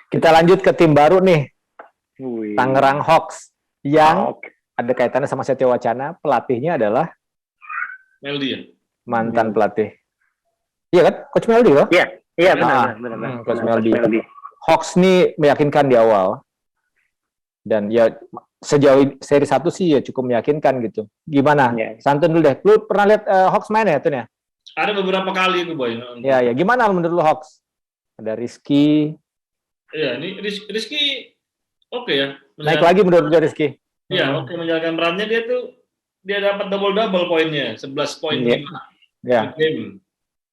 Kita lanjut ke tim baru nih, Tangerang Hawks, yang ada kaitannya sama Setya Wacana. Pelatihnya adalah Meldi ya? Mantan pelatih. Iya kan? Coach Meldi loh? Iya benar. Coach Meldi. Hawks nih meyakinkan di awal. Dan ya sejauh seri 1 sih ya cukup meyakinkan gitu. Gimana? Santun dulu deh. Lu pernah lihat Hawks main ya, Tun ya? Ada beberapa kali itu, Boy. Ya. Gimana menurut lu Hawks? Ada Rizky. Iya, ini Rizky oke ya. Naik lagi menurut gue Rizky. Iya, oke, menjalankan perannya dia dapat double poinnya, 11 poin 5. Ya. Game.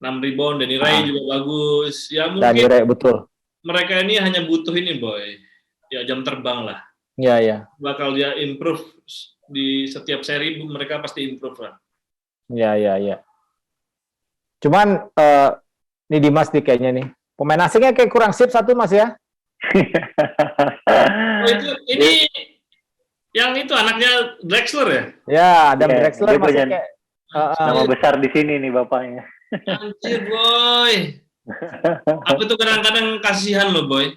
6 rebound, Danny Ray juga bagus. Ya mungkin Danny Ray, betul. Mereka ini hanya butuh ini, Boy. Ya jam terbang lah. Iya. Bakal dia improve di setiap seri, mereka pasti improve lah. Iya. Cuman nih Dimas nih kayaknya nih. Pemain asingnya kayak kurang sip satu Mas ya. Ini yang itu anaknya Drexler ya? Ya, Adam Drexler masih kayak nama besar di sini nih bapaknya. Anjir, Boy. Aku tuh kadang-kadang kasihan loh, Boy.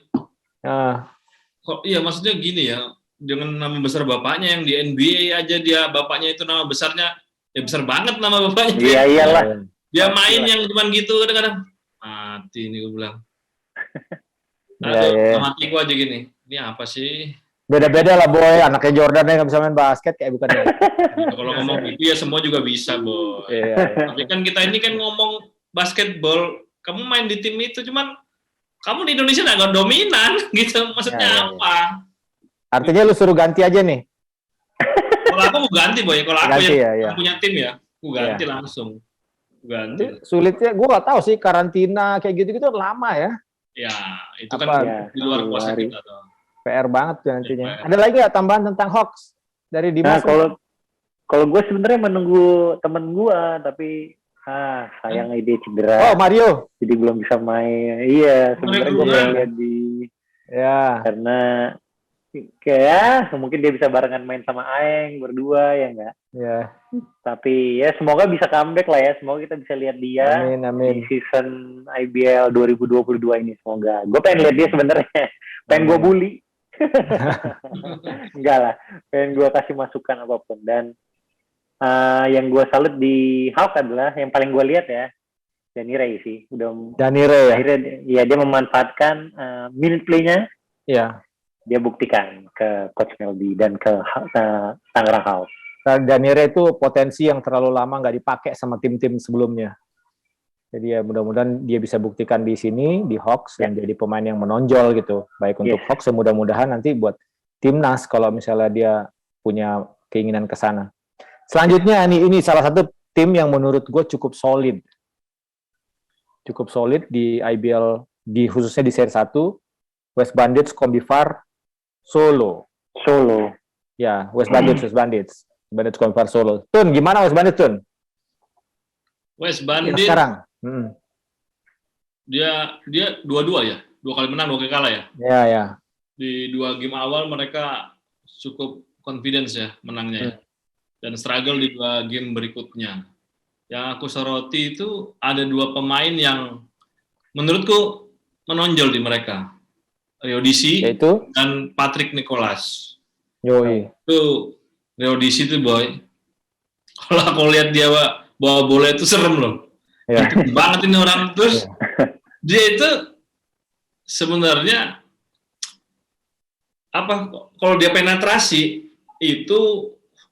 Kok iya maksudnya gini ya, dengan nama besar bapaknya yang di NBA aja bapaknya itu nama besarnya ya besar banget nama bapaknya. Iya iyalah. Dia main yang cuman gitu kadang-kadang mati nih gue bilang. Sama hati gue aja gini. Ini apa sih? Beda-beda lah Boy, anaknya Jordan yang nggak bisa main basket kayak bukan ya. Kalau ngomong gitu ya semua juga bisa Boy. Tapi kan kita ini kan ngomong basketball, kamu main di tim itu cuman kamu di Indonesia nggak dominan gitu, maksudnya apa? Artinya lu suruh ganti aja nih. Kalau aku mau ganti Boy, kalau aku yang punya tim ya, aku ganti langsung. Ganti. Sulitnya, gue nggak tahu sih karantina kayak gitu-gitu lama ya. Ya, itu kan di luar kuasa kita tuh. PR banget tuh nantinya. Ada lagi nggak tambahan tentang Hawks dari Dimas? Nah, kalau gue sebenarnya menunggu temen gue, tapi sayang dia cedera. Oh, Mario. Jadi belum bisa main. Iya, sebenarnya gue pengen lihat karena kayak mungkin dia bisa barengan main sama Aeng berdua ya enggak? Iya. Tapi ya semoga bisa comeback lah ya. Semoga kita bisa lihat dia amin. di season IBL 2022 ini semoga. Gue pengen lihat dia sebenarnya. Pengen gue bully. Enggak lah. Pengen gue kasih masukan apapun. Dan yang gue salut di Hawk adalah yang paling gue lihat ya Danny Ray sih. Danny Ray ya dia memanfaatkan minute play-nya. Iya. Dia buktikan ke Coach Meldi dan ke Tangerang Hawks. Danny Ray itu potensi yang terlalu lama nggak dipakai sama tim-tim sebelumnya. Jadi ya mudah-mudahan dia bisa buktikan di sini, di Hawks, dan jadi pemain yang menonjol gitu. Baik untuk Hawks, mudah-mudahan nanti buat timnas kalau misalnya dia punya keinginan ke sana. Selanjutnya ini salah satu tim yang menurut gue cukup solid. Cukup solid di IBL, khususnya di seri 1, West Bandits, Kombivar, Solo. Ya, West Bandits. Bandits Kombivar Solo. Tun, gimana West Bandits, Tun? West Bandits sekarang. Dia 2-2 ya? 2 kali menang, 2 kali kalah ya? Ya. Di 2 game awal mereka cukup confidence ya menangnya. Dan struggle di 2 game berikutnya. Yang aku soroti itu ada 2 pemain yang menurutku menonjol di mereka. Reodisi dan Patrick Nicholas. Yoi. Itu Reodisi itu Boy. Kalau aku lihat dia bawa bola itu serem loh. Ya. Banget ini orang terus. Dia itu sebenarnya kalau dia penetrasi itu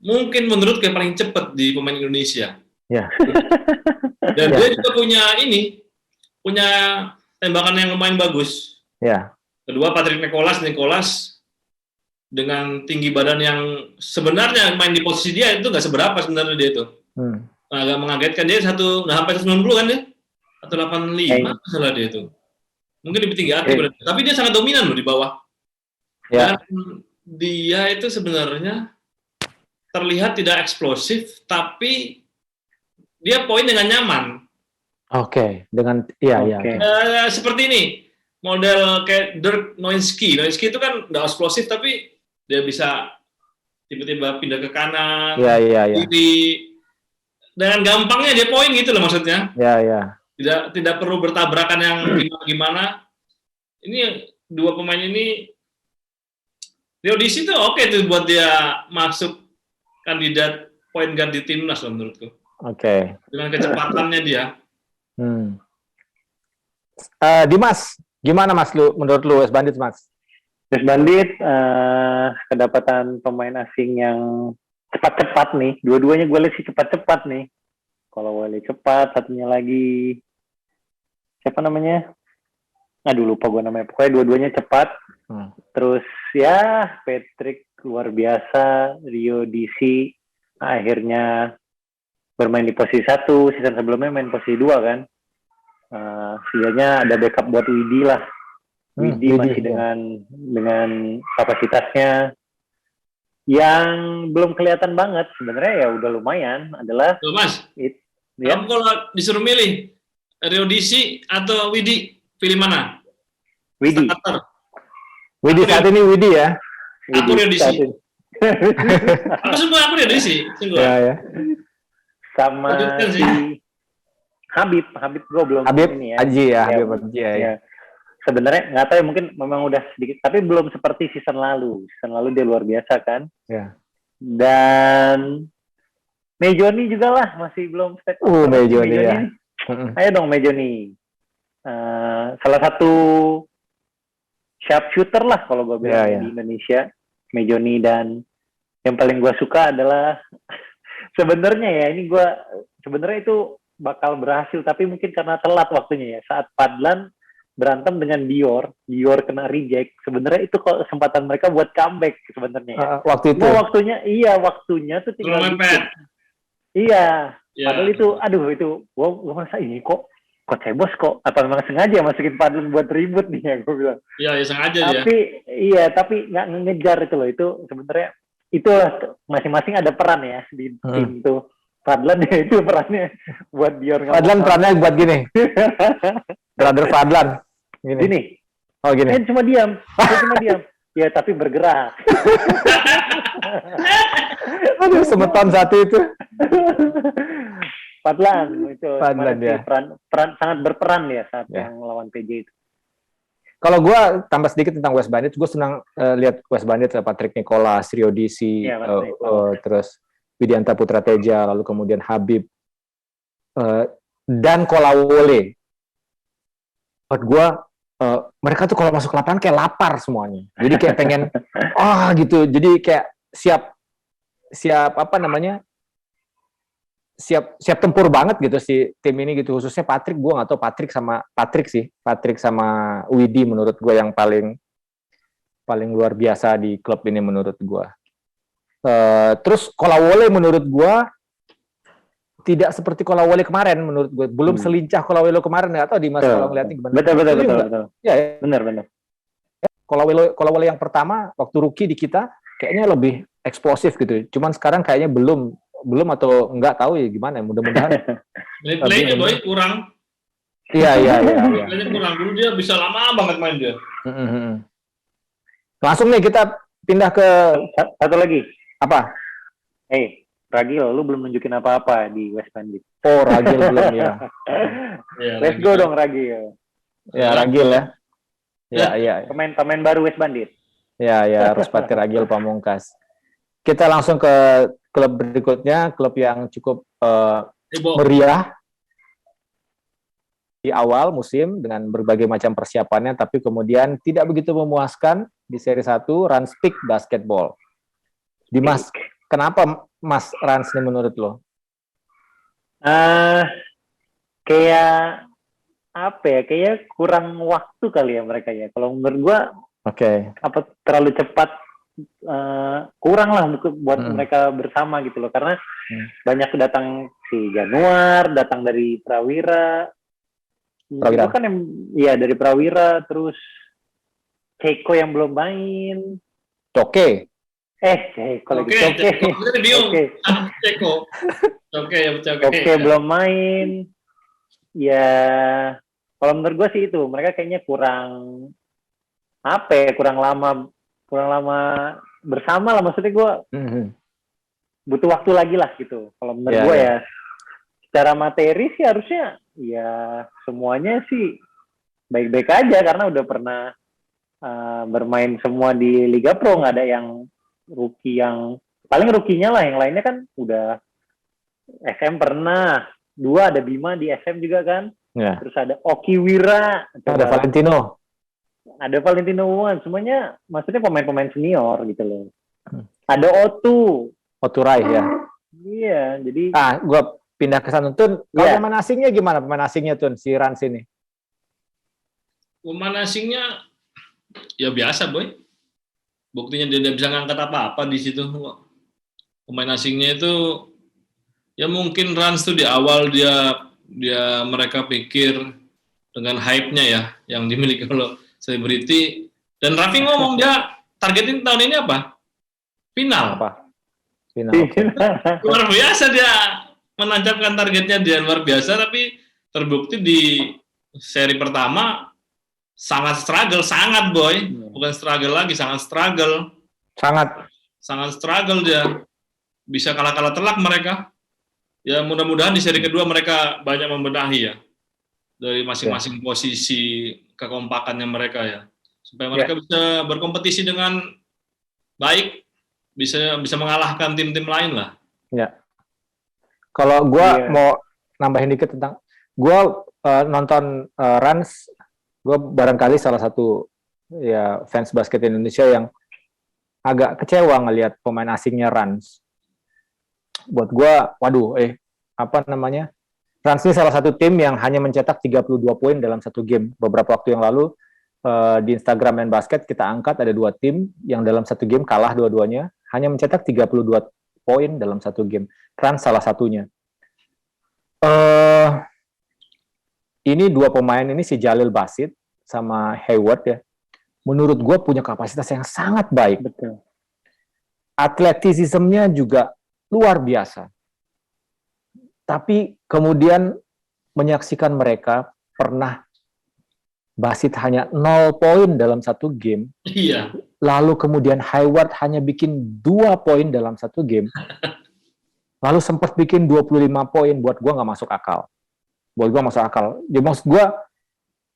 mungkin menurut kayak paling cepat di pemain Indonesia. Ya. Dan dia juga punya tembakan yang lumayan bagus. Ya. Kedua Patrick Nicholas dengan tinggi badan yang sebenarnya main di posisi dia itu nggak seberapa sebenarnya dia itu. Agak mengagetkan dia sampai 190 kan dia? 185 salah dia itu. Mungkin lebih tinggi tapi dia sangat dominan loh di bawah. Ya. Dan dia itu sebenarnya terlihat tidak eksplosif tapi dia poin dengan nyaman. Oke. Seperti ini. Model kayak Dirk Nowitzki. Nowitzki itu kan nggak eksplosif tapi dia bisa tiba-tiba pindah ke kanan, kiri. Dengan gampangnya dia poin gitu loh maksudnya. Iya. tidak perlu bertabrakan yang gimana. Ini dua pemain ini Rio Disi tuh oke tuh buat dia masuk kandidat point guard di timnas loh menurutku. Oke. Dengan kecepatannya dia. Dimas, gimana Mas menurut lu West Bandits, Mas? West Bandits kedapatan pemain asing yang cepat-cepat nih. Dua-duanya gue lihat sih cepat-cepat nih. Kalau Wale cepat, satunya lagi siapa namanya? Aduh lupa gue namanya. Pokoknya dua-duanya cepat. Terus ya Patrick luar biasa, Rio DC akhirnya bermain di posisi 1, season sebelumnya main posisi 2 kan. Setidaknya ada backup buat Widi lah. Widi masih dengan kapasitasnya yang belum kelihatan banget sebenarnya, ya udah lumayan adalah Mas. Kamu kalau disuruh milih Rio DC atau Widi, pilih mana? Widi. Widi saat ini Widi ya. Aku Rio DC. Aku Rio DC. Ya. Sama si Habib gue belum ini ya. Haji ya, Habib Haji ya. Sebenarnya nggak tahu ya, mungkin memang udah sedikit, tapi belum seperti season lalu. Season lalu dia luar biasa kan. Ya. Dan Mejoni juga lah masih belum step up. Mejoni ya. Ayo dong Mejoni. Salah satu sharpshooter lah kalau gue bilang di Indonesia. Mejoni, dan yang paling gue suka adalah sebenarnya ya, ini gue sebenarnya itu bakal berhasil, tapi mungkin karena telat waktunya ya. Saat Padlan berantem dengan Dior kena reject. Sebenarnya itu kok kesempatan mereka buat comeback sebenarnya. Waktu itu. Waktunya tuh tinggal dikit. Iya. Padahal itu, gue merasa ini kok cebos kok. Apa memang sengaja masukin Padlan buat ribut nih ya, gue bilang. Iya, sengaja tapi nggak ngejar itu loh. Itu sebenarnya itu masing-masing ada peran ya di tim tuh. Padlan ya itu perannya buat Dior. Padlan perannya buat gini. Brother Padlan. Gini. Oh gini. Cuma diam. Ya tapi bergerak. Aduh, semeton satu itu. Padlan itu. Padlan ya. Peran sangat berperan ya saat yang lawan PJ itu. Kalau gue tambah sedikit tentang West Bandits, gue senang lihat West Bandits, Patrick Nicolas, Rio DC, terus Widianta Putra Teja, lalu kemudian Habib, dan Kolawole. Buat gue, mereka tuh kalau masuk lapangan kayak lapar semuanya. Jadi kayak pengen, gitu. Jadi kayak siap siap tempur banget gitu si tim ini gitu. Khususnya Patrick, gue nggak tahu Patrick sama Widi menurut gue yang paling luar biasa di klub ini menurut gue. Terus Kolawole menurut gue tidak seperti Kolawole kemarin menurut gue, belum selincah Kolawole kemarin, nggak tahu Dimas kalau ngeliatnya gimana. Betul. Ya, benar. Kolawole yang pertama waktu rookie di kita kayaknya lebih eksplosif gitu. Cuman sekarang kayaknya belum atau nggak tahu ya gimana. Mudah-mudahan. Playnya boy kurang. Iya. Playnya kurang, dulu dia bisa lama banget main dia. Langsung nih kita pindah ke satu lagi. Apa? Ragil, lu belum nunjukin apa-apa di West Bandits. Oh, Ragil belum ya. Let's go dong Ragil. Ya, Ragil ya. Iya. Pemain baru West Bandits. Ya, Ruspati Ragil Pamungkas. Kita langsung ke klub berikutnya, klub yang cukup meriah di awal musim dengan berbagai macam persiapannya, tapi kemudian tidak begitu memuaskan di Seri 1, Rans Peak Basketball. Dimas, kenapa Mas Rans ini menurut lo? Kayak kurang waktu kali ya mereka ya. Kalau menurut gua, terlalu cepat, kurang lah buat mereka bersama gitu loh. Karena banyak datang si Januar, datang dari Prawira. Itu kan dari Prawira, terus Ceko yang belum main. Coke belum main. Ya, kalau menurut gue sih itu mereka kayaknya kurang lama bersama lah. Maksudnya gue butuh waktu lagi lah gitu. Kalau menurut gue ya, secara materi sih harusnya ya semuanya sih baik-baik aja karena udah pernah bermain semua di Liga Pro, nggak ada yang rookie yang paling rookie-nya lah, yang lainnya kan udah SM pernah, 2 ada Bima di SM juga kan, terus ada Oki Wira, ada Valentino Wan, semuanya maksudnya pemain-pemain senior gitu loh. Ada Otu Rai ya. Iya, jadi gue pindah ke sana Tun. Kalau pemain asingnya gimana pemain asingnya Tun si Rans ini? Pemain asingnya ya biasa boy, buktinya dia tidak bisa ngangkat apa-apa di situ. Pemain asingnya itu ya mungkin Rans tuh di awal dia mereka pikir dengan hype-nya ya yang dimiliki oleh selebriti, dan Raffi ngomong dia targetin tahun ini apa? Final. Luar biasa dia menancapkan targetnya, dia luar biasa, tapi terbukti di seri pertama sangat struggle, sangat boy, bukan struggle lagi, sangat struggle. Sangat struggle dia. Bisa kalah telak mereka. Ya mudah-mudahan di seri kedua mereka banyak membenahi ya. Dari masing-masing posisi kekompakannya mereka ya. Supaya mereka bisa berkompetisi dengan baik, bisa mengalahkan tim-tim lain lah. Ya. Kalau gue mau nambahin dikit tentang, gue nonton Rans, gue barangkali salah satu ya fans basket Indonesia yang agak kecewa ngelihat pemain asingnya Rans. Buat gue, Rans ini salah satu tim yang hanya mencetak 32 poin dalam satu game. Beberapa waktu yang lalu di Instagram Main Basket kita angkat ada 2 tim yang dalam satu game kalah dua-duanya, hanya mencetak 32 poin dalam satu game. Rans salah satunya. Ini 2 pemain ini, si Jalil Basit sama Hayward ya, menurut gue punya kapasitas yang sangat baik. Betul. Atletisismnya juga luar biasa. Tapi kemudian menyaksikan mereka pernah Basit hanya 0 poin dalam satu game. Iya. Lalu kemudian Hayward hanya bikin 2 poin dalam satu game. Lalu sempat bikin 25 poin, buat gue nggak masuk akal. Jadi maksud gue,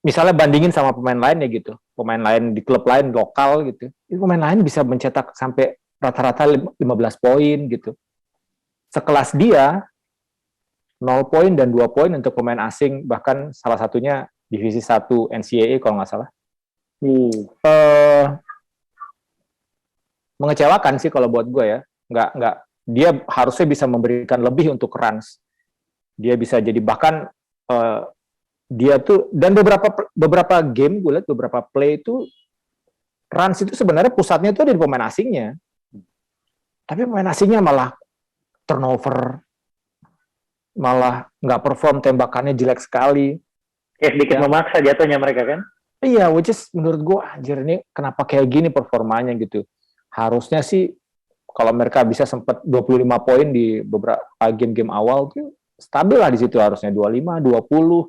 misalnya bandingin sama pemain lain ya gitu, pemain lain di klub lain lokal gitu, itu pemain lain bisa mencetak sampai rata-rata 15 poin gitu. Sekelas dia 0 poin dan 2 poin untuk pemain asing, bahkan salah satunya divisi 1 NCAA kalau nggak salah. Mengecewakan sih kalau buat gue ya. Nggak, dia harusnya bisa memberikan lebih untuk Rans. Dia bisa jadi bahkan dia tuh, dan beberapa game gue lihat, beberapa play itu Rans itu sebenarnya pusatnya itu ada di pemain asingnya, tapi pemain asingnya malah turnover, malah nggak perform, tembakannya jelek sekali, sedikit memaksa jatuhnya mereka kan. Iya, which is menurut gue anjir, ini kenapa kayak gini performanya gitu. Harusnya sih kalau mereka bisa sempat 25 poin di beberapa game-game awal tuh stabil lah di situ, harusnya 25, 20,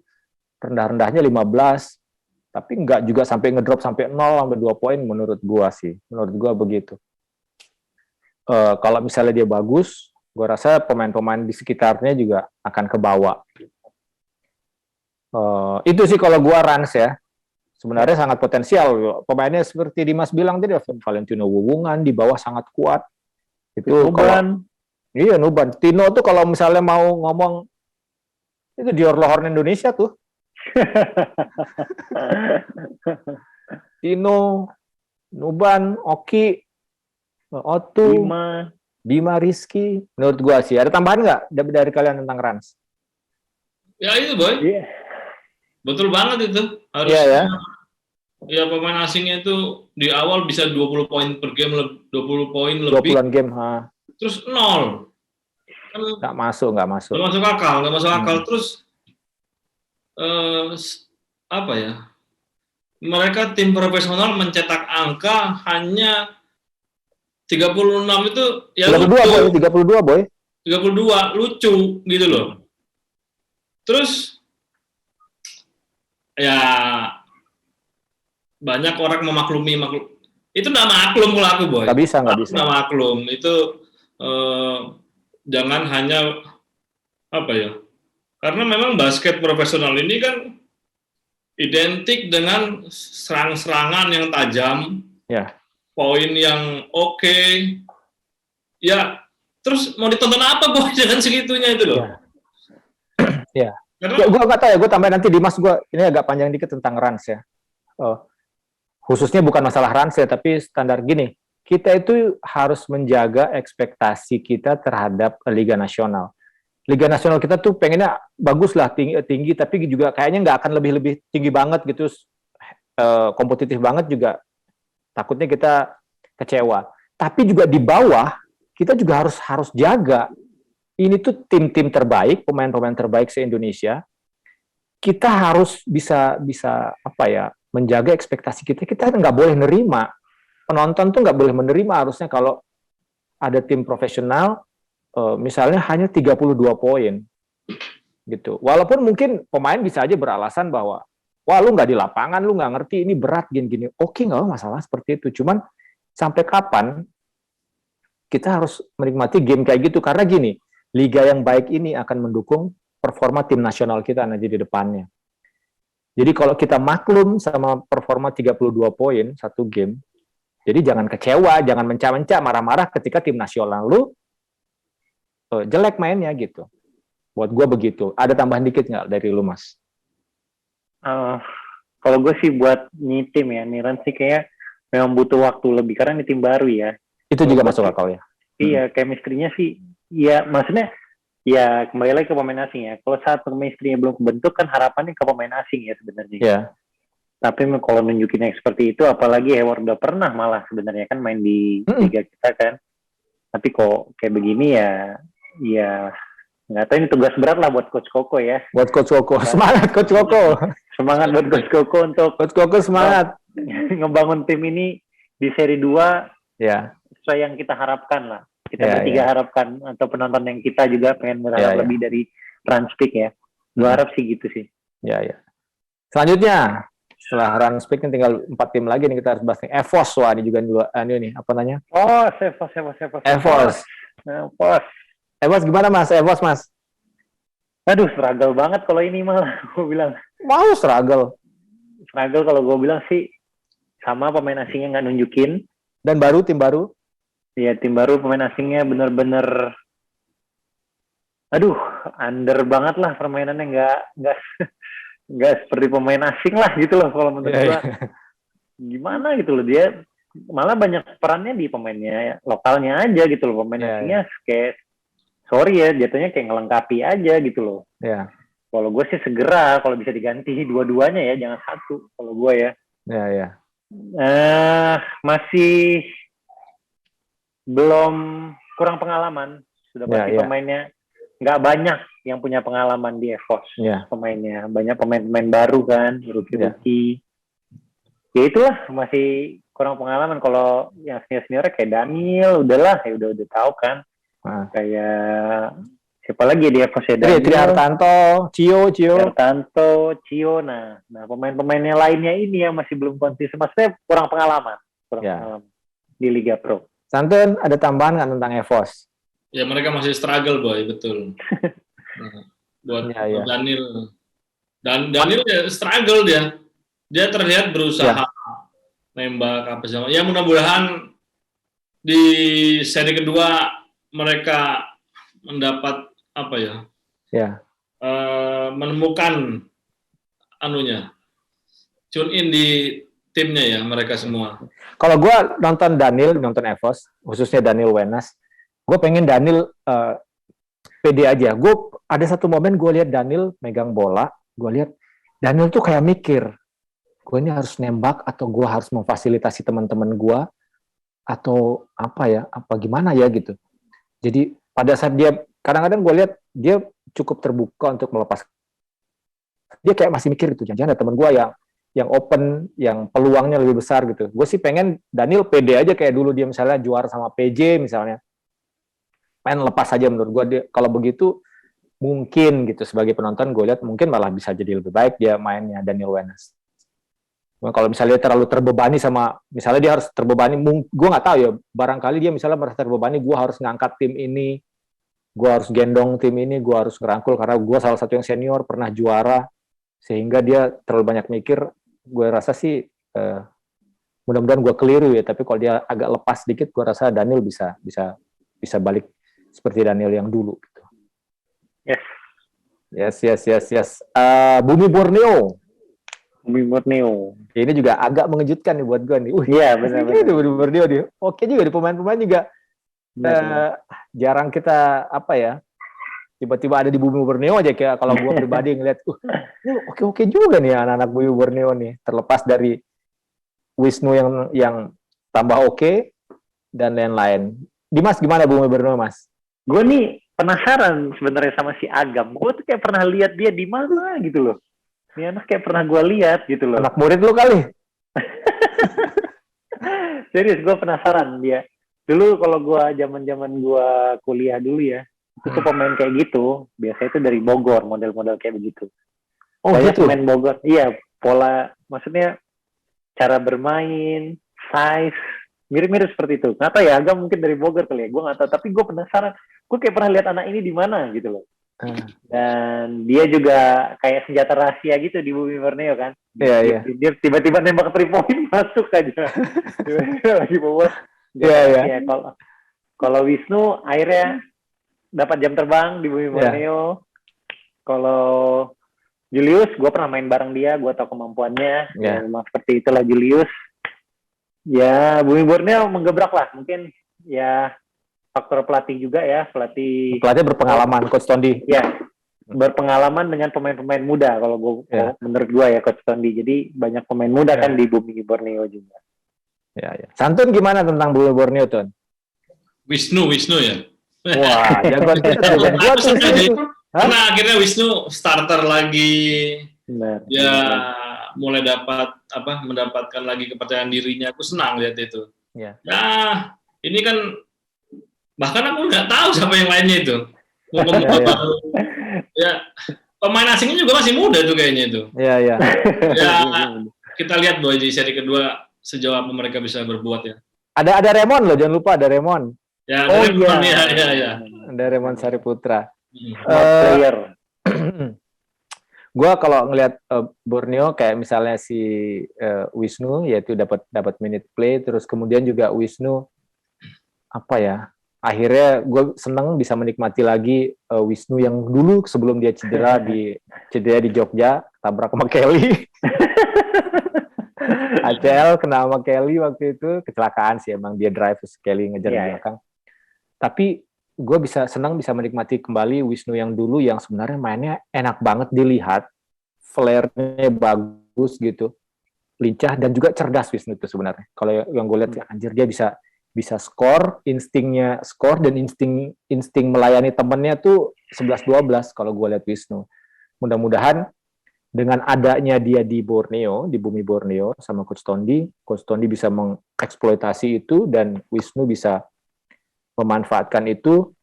rendah-rendahnya 15, tapi nggak juga sampai ngedrop sampai 0 sampai 2 poin menurut gua sih. Menurut gua begitu. Kalau misalnya dia bagus, gua rasa pemain-pemain di sekitarnya juga akan kebawa. Itu sih kalau gua Rans ya. Sebenarnya sangat potensial. Pemainnya seperti Dimas bilang tadi, Valentino Wawungan di bawah sangat kuat. Itu Nuban. Iya, Nuban. Tino tuh kalau misalnya mau ngomong, itu Dior Lohorn Indonesia tuh. Tino, Nuban, Oki, Otu, Bima Rizky. Menurut gua sih. Ada tambahan nggak dari kalian tentang Rans? Ya itu boy. Yeah. Betul banget itu. Harusnya ya pemain asingnya itu di awal bisa 20 poin per game, 20 poin lebih. 20-an game, Terus 0. Kan nggak masuk akal. Terus apa ya? Mereka tim profesional mencetak angka hanya 36 itu ya 32 boy. 32 lucu gitu loh. Terus ya banyak orang memaklumi itu nggak maklum kalau aku boy. Nggak bisa. Nggak maklum itu jangan hanya apa ya, Karena memang basket profesional ini kan identik dengan serang-serangan yang tajam, poin yang oke. Ya, terus mau ditonton apa Boy dengan segitunya itu loh? Ya. Gue nggak tahu ya, gue tambahin nanti Dimas, ini agak panjang dikit tentang runs ya. Khususnya bukan masalah runs ya, tapi standar gini, kita itu harus menjaga ekspektasi kita terhadap Liga Nasional. Liga Nasional kita tuh pengennya bagus lah, tinggi, tapi juga kayaknya nggak akan lebih tinggi banget gitu, kompetitif banget juga. Takutnya kita kecewa. Tapi juga di bawah, kita juga harus jaga. Ini tuh tim-tim terbaik, pemain-pemain terbaik se-Indonesia. Kita harus bisa apa ya, menjaga ekspektasi kita. Kita nggak boleh nerima. Penonton tuh nggak boleh menerima harusnya kalau ada tim profesional, misalnya hanya 32 poin. Gitu. Walaupun mungkin pemain bisa aja beralasan bahwa, wah lu nggak di lapangan, lu nggak ngerti, ini berat, gini-gini. Oke, nggak masalah seperti itu. Cuman sampai kapan kita harus menikmati game kayak gitu? Karena gini, liga yang baik ini akan mendukung performa tim nasional kita nanti di depannya. Jadi kalau kita maklum sama performa 32 poin satu game, jadi jangan kecewa, jangan mencak-mencak, marah-marah ketika tim nasional lu jelek mainnya gitu. Buat gue begitu. Ada tambahan dikit nggak dari lu, Mas? Kalau gue sih buat tim ya, Niran sih kayak memang butuh waktu lebih karena ini tim baru ya. Itu juga masuk akal ya. Iya, chemistry-nya sih, ya maksudnya ya kembali lagi ke pemain asing ya. Kalau saat chemistry-nya belum kebentuk kan harapannya ke pemain asing ya sebenarnya. Iya. Tapi kalau nunjukinnya seperti itu, apalagi Hayward udah pernah malah sebenarnya kan main di liga kita kan. Tapi kok kayak begini ya nggak tahu, ini tugas berat lah buat Coach Koko ya. Buat Coach Koko, semangat Coach Koko. Semangat buat Coach Koko untuk Coach Koko semangat ngebangun tim ini di seri 2 ya. Sesuai yang kita harapkan lah. Kita bertiga harapkan, atau penonton yang kita juga pengen berharap lebih dari Runspick ya. Gue harap sih gitu sih. Ya. Selanjutnya, setelah Runspick kan tinggal 4 tim lagi nih, kita harus bahas nih. EVOS, wah ini juga ini apa namanya? EVOS gimana Mas? EVOS Mas? Aduh, struggle banget kalau ini malah gue bilang. Wow, struggle kalau gue bilang sih, sama pemain asingnya nggak nunjukin. Dan tim baru? Iya, tim baru, pemain asingnya bener-bener, aduh, under banget lah permainannya, nggak seperti pemain asing lah gitu loh kalau menurut gua. Gimana gitu loh, dia malah banyak perannya di pemainnya lokalnya aja gitu loh, pemain asingnya kayak sorry ya, jatuhnya kayak ngelengkapi aja gitu loh. Iya. Kalau gue sih segera kalau bisa diganti dua-duanya ya, jangan satu kalau gue ya. Iya. Masih belum, kurang pengalaman, sudah pasti pemainnya nggak banyak yang punya pengalaman di EVOS. Pemainnya banyak pemain-pemain baru kan, rookie. Ya itulah, masih kurang pengalaman. Kalau yang senior-seniornya kayak Daniel, udahlah ya, udah tahu kan. Kayak siapa lagi di EVOS ya? Trihartanto, Cio. Nah pemain-pemainnya lainnya ini yang masih belum konsisten, maksudnya kurang pengalaman di Liga Pro. Santun, ada tambahan nggak tentang EVOS? Ya mereka masih struggle, Boy, betul. Buat Daniel. Dan Daniel ya struggle dia. Dia terlihat berusaha nembak apa sih. Ya mudah-mudahan di seri kedua mereka mendapat apa ya? Menemukan tune in di timnya ya, mereka semua. Kalau gue nonton EVOS, khususnya Daniel Wenas, gue pengen Daniel pede aja. Gue ada satu momen gue lihat Daniel megang bola, gue lihat Daniel tuh kayak mikir, gue ini harus nembak atau gue harus memfasilitasi teman-teman gue atau apa gimana ya gitu. Jadi pada saat dia, kadang-kadang gue lihat dia cukup terbuka untuk melepas. Dia kayak masih mikir gitu, jangan-jangan ada teman gue yang open, yang peluangnya lebih besar gitu. Gue sih pengen Daniel pede aja kayak dulu dia misalnya juara sama PJ misalnya. Main lepas aja menurut gue. Kalau begitu mungkin gitu sebagai penonton gue lihat mungkin malah bisa jadi lebih baik dia mainnya Daniel Wenas. Kalau misalnya dia terlalu terbebani sama, misalnya dia harus terbebani, gue nggak tahu ya, barangkali dia misalnya merasa terbebani, gue harus ngangkat tim ini, gue harus gendong tim ini, gue harus ngerangkul karena gue salah satu yang senior, pernah juara, sehingga dia terlalu banyak mikir. Gue rasa sih mudah-mudahan gue keliru ya, tapi kalau dia agak lepas sedikit, gue rasa Daniel bisa balik seperti Daniel yang dulu. Gitu. Yes. Bumi Borneo. Ini juga agak mengejutkan nih buat gue nih. Iya, benar. Bumi Borneo nih. Oke juga di pemain-pemain juga. Jarang kita tiba-tiba ada di Bumi Borneo aja, kayak kalau gue pribadi ngeliat, ini oke juga nih anak-anak Bumi Borneo nih, terlepas dari Wisnu yang tambah oke dan lain-lain. Dimas, gimana Bumi Borneo, Mas? Gue nih penasaran sebenarnya sama si Agam. Gue tuh kayak pernah lihat dia di mana gitu loh. Ini anak kayak pernah gue lihat gitu loh. Anak murid lu kali? Serius, gue penasaran dia. Dulu kalau gue zaman gue kuliah dulu ya, itu pemain kayak gitu. Biasanya itu dari Bogor, model-model kayak begitu. Banyak gitu? pemain Bogor. Iya, pola, maksudnya cara bermain, size, mirip-mirip seperti itu. Nggak tahu ya, Agam mungkin dari Bogor kali ya. Gue nggak tahu, tapi gue penasaran. Gue kayak pernah lihat anak ini di mana gitu loh. Dan dia juga kayak senjata rahasia gitu di Bumi Borneo kan. Iya. Dia tiba-tiba nembak 3 point masuk aja. Tiba-tiba lagi bawa. Iya. Kalau Wisnu akhirnya dapat jam terbang di Bumi Borneo. Kalau Julius, gue pernah main bareng dia, gue tahu kemampuannya. Ya, memang seperti itulah Julius. Ya, Bumi Borneo menggebrak lah. Mungkin ya faktor pelatih juga ya, pelatih berpengalaman, Coach Tondi. Ya, berpengalaman dengan pemain-pemain muda kalau menurut gue ya, Coach Tondi. Jadi banyak pemain muda kan di Bumi Borneo juga. Ya. Santun gimana tentang Bumi Borneo, Ton? Wisnu ya. Wah, jagoan kita. Karena akhirnya Wisnu starter lagi. Benar. Mulai mendapatkan lagi kepercayaan dirinya. Aku senang lihat itu. Ya, ini kan bahkan aku nggak tahu siapa yang lainnya itu. Pemain asingnya juga masih muda tuh kayaknya itu. Iya. Kita lihat bahwa di seri kedua sejauh apa mereka bisa berbuat ya. Ada Raymond loh, jangan lupa ada Raymond. Ya, Raymond ya. Ada Raymond Sariputra. Player. Gue kalau ngelihat Borneo kayak misalnya si Wisnu, yaitu dapat minute play, terus kemudian juga Wisnu akhirnya gue seneng bisa menikmati lagi Wisnu yang dulu sebelum dia cedera di Jogja, tabrak sama Kelly. ACL kena sama Kelly waktu itu, kecelakaan sih emang, dia drive terus Kelly ngejar di belakang. Tapi gue bisa menikmati kembali Wisnu yang dulu yang sebenarnya mainnya enak banget dilihat, flare-nya bagus gitu, lincah dan juga cerdas Wisnu itu sebenarnya. Kalau yang gue lihat anjir dia bisa skor, instingnya skor dan insting melayani temennya tuh 11-12 kalau gue lihat Wisnu. Mudah-mudahan dengan adanya dia di Borneo, di Bumi Borneo sama Coach Tondi bisa mengeksploitasi itu dan Wisnu bisa memanfaatkan itu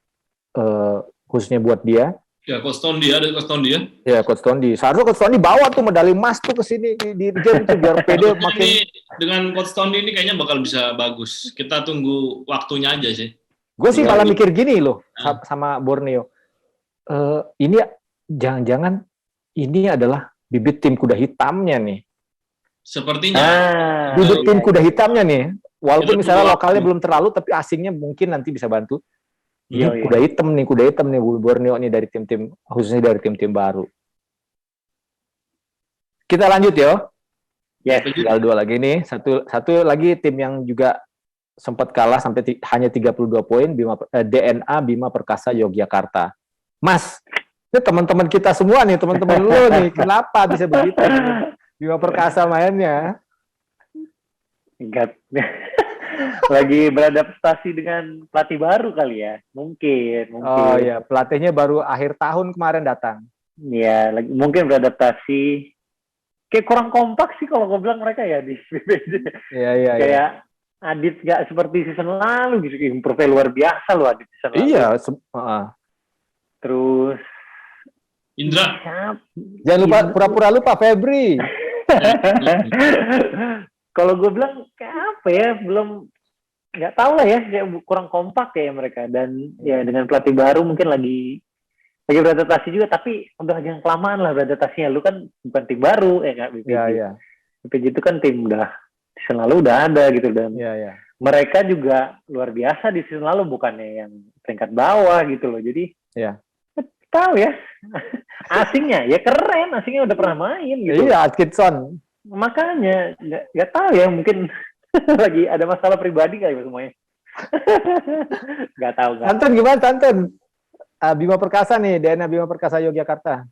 khususnya buat dia. Ya, Coach Tondi ya. Ya, Coach Tondi. Seharusnya Coach Tondi bawa tuh medali emas tuh ke sini di game itu biar pede makin. Dengan Coach Tondi ini kayaknya bakal bisa bagus. Kita tunggu waktunya aja sih. Gue sih malah mikir gini loh sama Borneo. Ini jangan-jangan ini adalah bibit tim kuda hitamnya nih. Sepertinya. Bibit tim kuda hitamnya nih. Walaupun misalnya lokalnya belum terlalu, tapi asingnya mungkin nanti bisa bantu. Ini kuda hitam nih Borneo nih dari tim-tim, khususnya dari tim-tim baru. Kita lanjut ya. Tinggal 2 lagi nih. Satu lagi tim yang juga sempat kalah sampai hanya 32 poin, DNA Bima Perkasa Yogyakarta. Mas, ini teman-teman kita semua nih, teman-teman lo nih, kenapa bisa begitu? Bima Perkasa mainnya. Lagi beradaptasi dengan pelatih baru kali ya, mungkin. Oh iya, pelatihnya baru akhir tahun kemarin datang. Iya, mungkin beradaptasi. Kayak kurang kompak sih kalau gue bilang mereka ya di BPJ. Iya. Kayak Adit nggak seperti season lalu gitu, improve luar biasa loh Adit season lalu. Iya. Terus Indra. Jangan lupa pura-pura lupa Febri. Kalau gue bilang kayak apa ya, belum nggak tahu lah ya, kayak kurang kompak ya mereka. Dan ya dengan pelatih baru mungkin lagi beradaptasi juga, tapi udah jangan kelamaan lah beradaptasinya. Lu kan bukan tim baru ya kak, BPJ. Iya. BPJ itu kan tim udah season lalu udah ada gitu, dan mereka juga luar biasa di season lalu, bukannya yang peringkat bawah gitu loh. Jadi tahu ya, asingnya ya keren, asingnya udah pernah main gitu. Iya, Atkinson. Makanya nggak tahu ya, mungkin lagi ada masalah pribadi kali semuanya. Nggak tahu. Tantun gimana Tantun? Bima Perkasa nih, DNA Bima Perkasa Yogyakarta.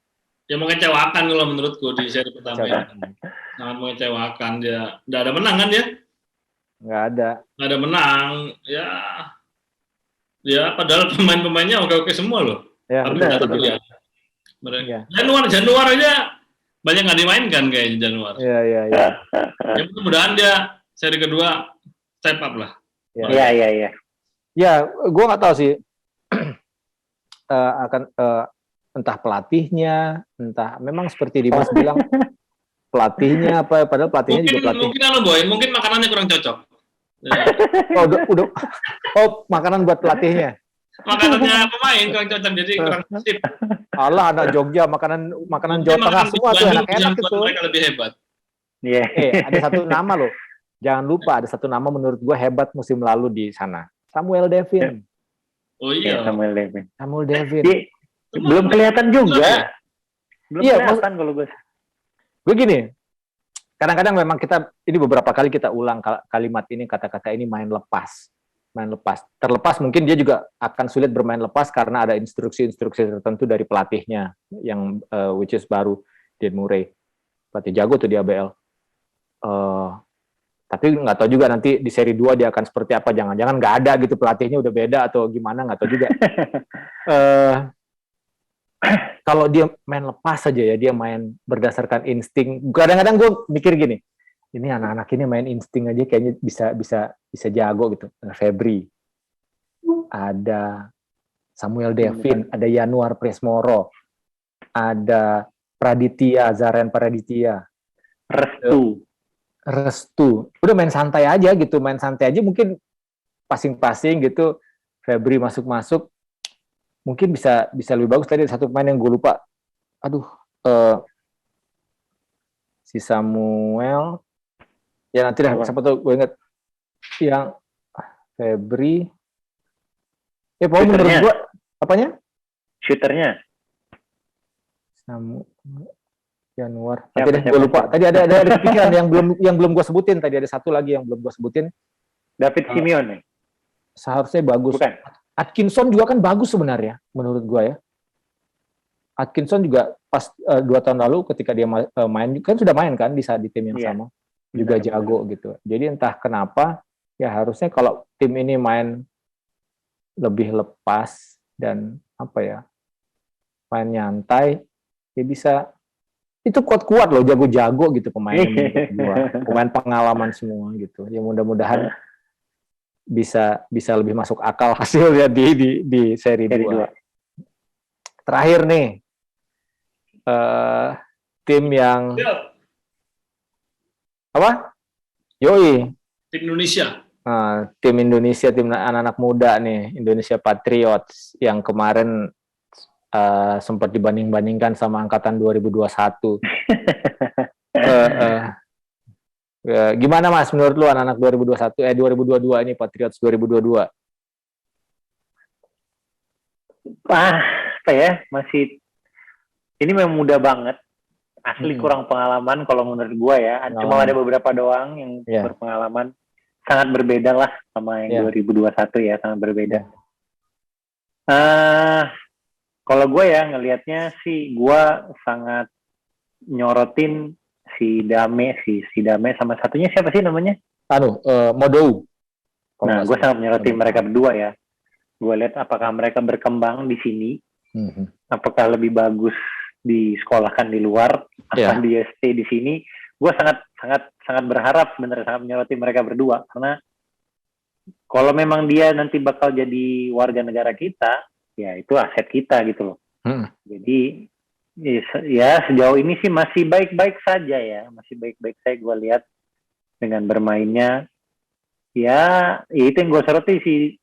Ya mengecewakan kalau menurutku di seri pertama ini. Sangat mengecewakan dia. Nggak ada menang kan dia? Nggak ada menang. Ya padahal pemain-pemainnya oke-oke semua loh. Ya, benar. Januar aja banyak nggak dimainkan kayaknya Januar. Iya. Ya mudah-mudahan dia seri kedua step up lah. Iya. Ya, gue nggak tahu sih akan entah pelatihnya, entah memang seperti Dimas bilang pelatihnya apa, padahal pelatihnya juga pelatih. Mungkin makanannya kurang cocok. Udah. Makanan buat pelatihnya. Makanannya pemain kurang cocok, jadi kurang sip. Allah, anak Jogja makanan Jawa Tengah semua tuh enak-enak gitu. Mereka lebih hebat. Iya. Ada satu nama loh. Jangan lupa ada satu nama menurut gue hebat musim lalu di sana. Samuel Devin. Oh iya. Samuel Devin. Belum kelihatan juga. Belum kelihatan kalau gue. Gue gini. Kadang-kadang memang ini beberapa kali kita ulang kalimat ini, kata-kata ini main lepas. Terlepas mungkin dia juga akan sulit bermain lepas karena ada instruksi-instruksi tertentu dari pelatihnya yang which is baru, Dean Murray. Pelatih jago tuh di ABL. Tapi nggak tahu juga nanti di seri 2 dia akan seperti apa. Jangan-jangan nggak ada gitu, pelatihnya udah beda atau gimana, nggak tahu juga. Kalau dia main lepas saja ya, dia main berdasarkan insting. Kadang-kadang gue mikir gini, ini anak-anak ini main insting aja kayaknya bisa jago gitu. Ada Febri, ada Samuel Devin, ada Yanuar Presmoro, ada Zaren Praditya, Restu. Udah main santai aja gitu, mungkin passing gitu. Febri masuk, mungkin bisa lebih bagus. Tadi ada satu pemain yang gue lupa. Si Samuel. Ya nanti dah, siapa tuh gue inget. Yang Febri. Ya pokoknya menurut gue, apanya? Shooternya. Januar. Nanti deh, gue lupa. Tadi ada pikiran yang belum gue sebutin. Tadi ada satu lagi yang belum gue sebutin. David Simeone. Seharusnya bagus. Bukan. Atkinson juga kan bagus sebenarnya, menurut gue ya. Atkinson juga pas 2 tahun lalu ketika dia main, kan sudah main kan di tim yang sama. Juga jago gitu. Jadi entah kenapa, ya harusnya kalau tim ini main lebih lepas dan main nyantai, ya bisa. Itu kuat-kuat loh, jago-jago gitu pemainnya. Pemain pengalaman semua gitu. Ya mudah-mudahan bisa lebih masuk akal hasilnya di seri 2. Terakhir nih, tim yang apa? Yoi. Tim Indonesia. Tim Indonesia, tim anak-anak muda nih, Indonesia Patriots yang kemarin sempat dibanding-bandingkan sama angkatan 2021. Gimana Mas menurut lu anak-anak 2022 ini Patriots 2022? Masih ini memang muda banget. Asli kurang pengalaman kalau menurut gua ya. Cuma ada beberapa doang yang berpengalaman. Sangat berbeda lah sama yang 2021 ya, sangat berbeda. Kalau gue ya ngelihatnya sih, gue sangat nyorotin si Dame sama satunya siapa sih namanya? Modou. Nah, gue sangat nyorotin mereka berdua ya. Gue lihat apakah mereka berkembang di sini, apakah lebih bagus disekolahkan di luar, atau dia stay di sini. Gue sangat berharap sebenarnya, sangat menyoroti mereka berdua, karena kalau memang dia nanti bakal jadi warga negara kita, ya itu aset kita gitu loh. Jadi ya sejauh ini sih masih baik-baik saja ya, masih baik-baik saya gue lihat dengan bermainnya. Ya, itu yang gue soroti sih.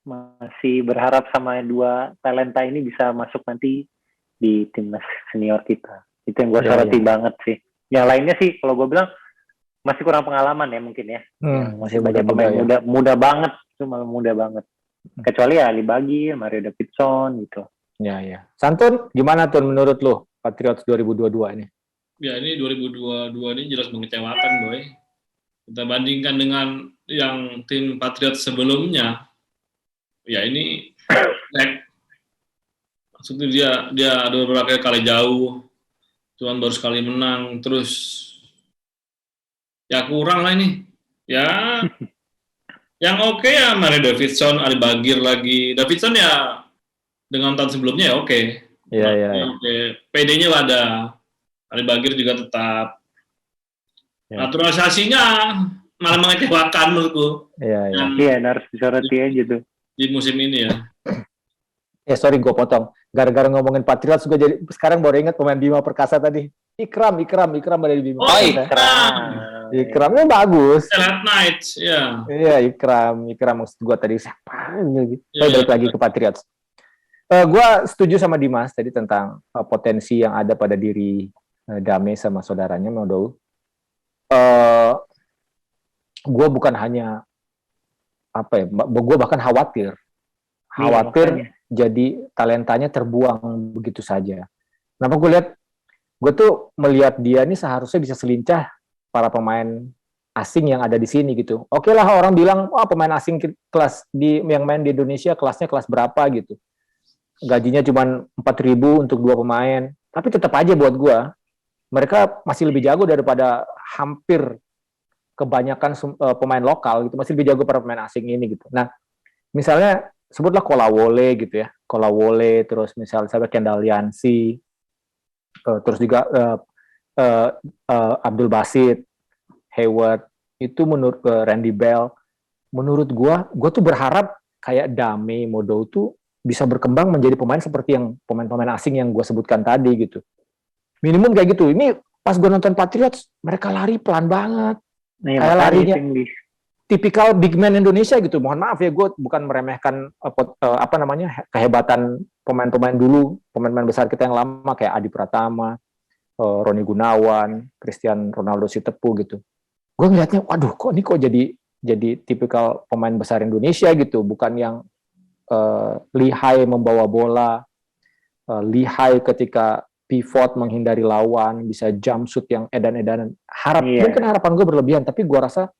Masih berharap sama dua talenta ini bisa masuk nanti di timnas senior kita. Itu yang gue soroti banget sih. Yang lainnya sih, kalau gue bilang masih kurang pengalaman ya mungkin ya. Masih banyak pemain muda banget, cuma muda banget. Kecuali ya Ali Bagir, Mario Davidson gitu. Ya. Santun, gimana tuh menurut lo Patriots 2022 ini? Ya ini 2022 ini jelas mengecewakan, Boy. Kita bandingkan dengan yang tim Patriots sebelumnya, ya ini maksudnya dia ada beberapa kali jauh, cuman baru sekali menang, terus ya kurang lah ini. Ya, yang oke ya Mario Davidson, Ali Bagir lagi. Davidson ya dengan tahun sebelumnya ya oke. Iya. Oke. PD-nya ada. Ali Bagir juga tetap. Naturalisasinya malah mengecewakan menurutku. Iya, harus disoroti aja tuh. Di musim ini ya. Sorry gue potong. Gara-gara ngomongin Patriots, gue jadi sekarang baru ingat pemain Bima Perkasa tadi. Ikram ada di Bima. Ikramnya bagus. Select Knights, ya. Iya, Ikram maksud gue tadi siapa? Balik lagi ke Patriots. Gue setuju sama Dimas tadi tentang potensi yang ada pada diri Dame sama saudaranya Modou. Gue bukan hanya gue bahkan khawatir jadi talentanya terbuang begitu saja. Kenapa gue tuh melihat dia ini seharusnya bisa selincah para pemain asing yang ada di sini gitu. Oke lah orang bilang pemain asing yang main di Indonesia kelasnya kelas berapa gitu. Gajinya cuma 4.000 untuk 2 pemain. Tapi tetap aja buat gue mereka masih lebih jago daripada hampir kebanyakan pemain lokal gitu, masih lebih jago para pemain asing ini gitu. Nah, misalnya sebutlah Kolawole gitu ya, Kolawole, terus misalnya Kendall Yansi, terus juga Abdul Basit, Hayward, itu menurut Randy Bell, menurut gue tuh berharap kayak Dame, Modou tuh bisa berkembang menjadi pemain seperti yang pemain-pemain asing yang gue sebutkan tadi gitu. Minimum kayak gitu. Ini pas gue nonton Patriots, mereka lari pelan banget. Kayak larinya tipikal big man Indonesia gitu. Mohon maaf ya, gue bukan meremehkan kehebatan pemain-pemain dulu, pemain-pemain besar kita yang lama kayak Adi Pratama, Roni Gunawan, Cristiano Ronaldo Sitepu gitu. Gue ngeliatnya, waduh, kok jadi tipikal pemain besar Indonesia gitu, bukan yang lihai membawa bola, lihai ketika pivot menghindari lawan, bisa jump shoot yang edan-edanan. Mungkin harapan gue berlebihan, tapi gue rasa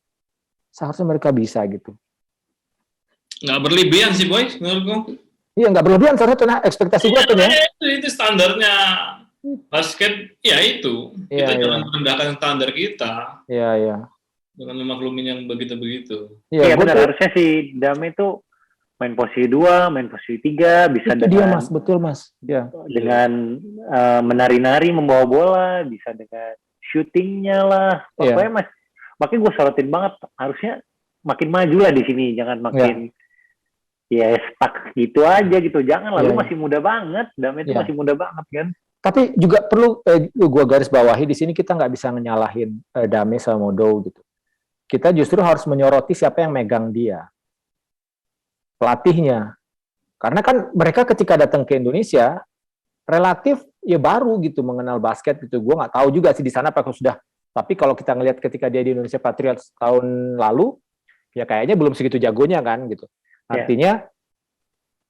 seharusnya mereka bisa gitu. Nggak berlebihan sih, Boy, menurut gue. Iya, nggak berlebihan, karena ekspektasi gue tuh ya. Itu standarnya basket, ya itu. Kita jangan merendahkan standar kita. Iya. Dengan memaklumin yang begitu-begitu. Iya, benar. Harusnya si Dame itu main posisi 2, main posisi 3, bisa itu dengan... dia, Mas. Betul, Mas. Ya. Dengan menari-nari, membawa bola, bisa dengan shootingnya lah. Pokoknya makanya gue sorotin banget. Harusnya makin maju lah di sini. Jangan makin stuck gitu aja gitu. Jangan lah, lu masih muda banget. Dame itu masih muda banget kan. Tapi juga perlu, gue garis bawahi, di sini kita nggak bisa nyalahin Dame sama Modou gitu. Kita justru harus menyoroti siapa yang megang dia. Pelatihnya. Karena kan mereka ketika datang ke Indonesia relatif ya baru gitu mengenal basket gitu. Gue nggak tahu juga sih di sana apakah sudah. Tapi kalau kita ngelihat ketika dia di Indonesia Patriots tahun lalu, ya kayaknya belum segitu jagonya kan gitu. Artinya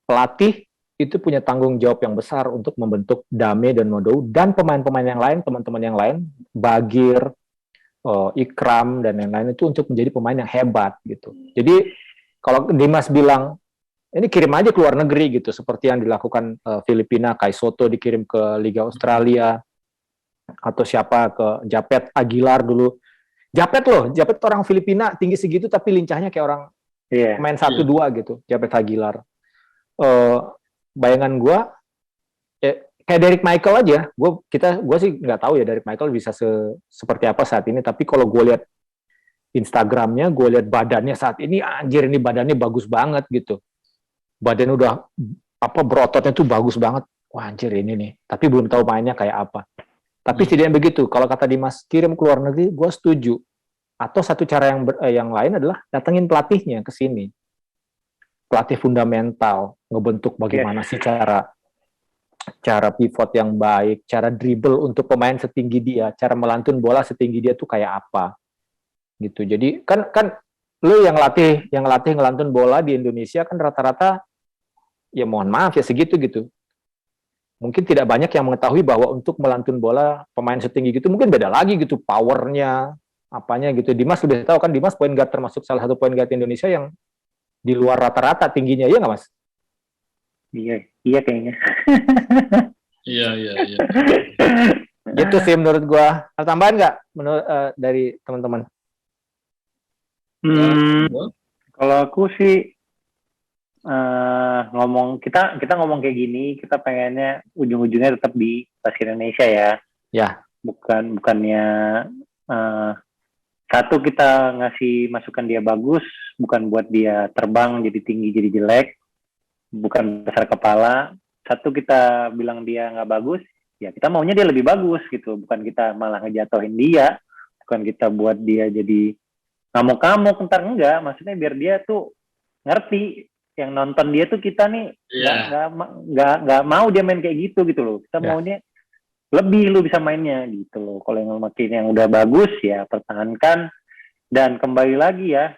pelatih itu punya tanggung jawab yang besar untuk membentuk Dame dan Modou dan pemain-pemain yang lain, teman-teman yang lain, Bagir, Ikram dan yang lain itu untuk menjadi pemain yang hebat gitu. Jadi kalau Dimas bilang ini kirim aja ke luar negeri gitu, seperti yang dilakukan Filipina, Kai Soto dikirim ke Liga Australia, atau siapa ke Japet Aguilar dulu. Japet orang Filipina tinggi segitu tapi lincahnya kayak orang main 1-2 gitu, Japet Aguilar. Bayangan gue kayak Derrick Michael aja, gue sih nggak tahu ya Derrick Michael bisa seperti apa saat ini, tapi kalau gue lihat Instagramnya, gue lihat badannya saat ini, anjir ini badannya bagus banget gitu. Badan udah berototnya tuh bagus banget. Wah anjir ini nih. Tapi belum tahu mainnya kayak apa. Tapi setidaknya begitu. Kalau kata Dimas kirim ke luar negeri, gue setuju. Atau satu cara yang lain adalah datengin pelatihnya ke sini. Pelatih fundamental, ngebentuk bagaimana sih cara pivot yang baik, cara dribble untuk pemain setinggi dia, cara melantun bola setinggi dia tuh kayak apa. Gitu. Jadi kan lu yang latih ngelantun bola di Indonesia kan rata-rata ya mohon maaf ya segitu gitu. Mungkin tidak banyak yang mengetahui bahwa untuk melantun bola pemain setinggi gitu mungkin beda lagi gitu powernya, apanya gitu. Dimas lebih tahu kan, Dimas point guard termasuk salah satu point guard Indonesia yang di luar rata-rata tingginya, iya nggak Mas? Iya kayaknya. Iya. Gitu sih menurut gua. Ada tambahan nggak menurut dari teman-teman? Kalau aku sih kita ngomong kayak gini, kita pengennya ujung-ujungnya tetap di basket Indonesia ya. Ya. Bukannya satu kita ngasih masukan dia bagus, bukan buat dia terbang jadi tinggi jadi jelek, bukan besar kepala. Satu kita bilang dia nggak bagus, ya kita maunya dia lebih bagus gitu, bukan kita malah ngejatohin dia, bukan kita buat dia jadi ngamuk-ngamuk ntar, enggak. Maksudnya biar dia tuh ngerti, yang nonton dia tuh kita nih nggak mau dia main kayak gitu loh. Kita maunya lebih lu bisa mainnya gitu loh. Kalau yang makin yang udah bagus ya pertahankan, dan kembali lagi ya,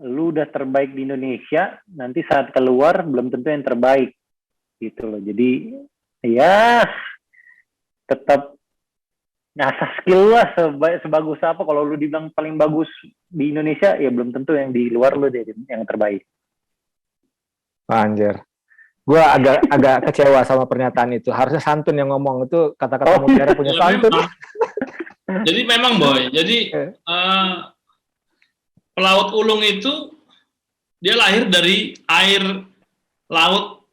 lu udah terbaik di Indonesia, nanti saat keluar belum tentu yang terbaik gitu loh. Jadi ya tetap ngasah skill lah, sebagus apa. Kalau lu dibilang paling bagus di Indonesia ya belum tentu yang di luar lu deh yang terbaik. Anjir. Gue agak kecewa sama pernyataan itu. Harusnya Santun yang ngomong, itu kata-kata Mutiara punya Santun. Jadi memang Boy, pelaut ulung itu dia lahir dari air laut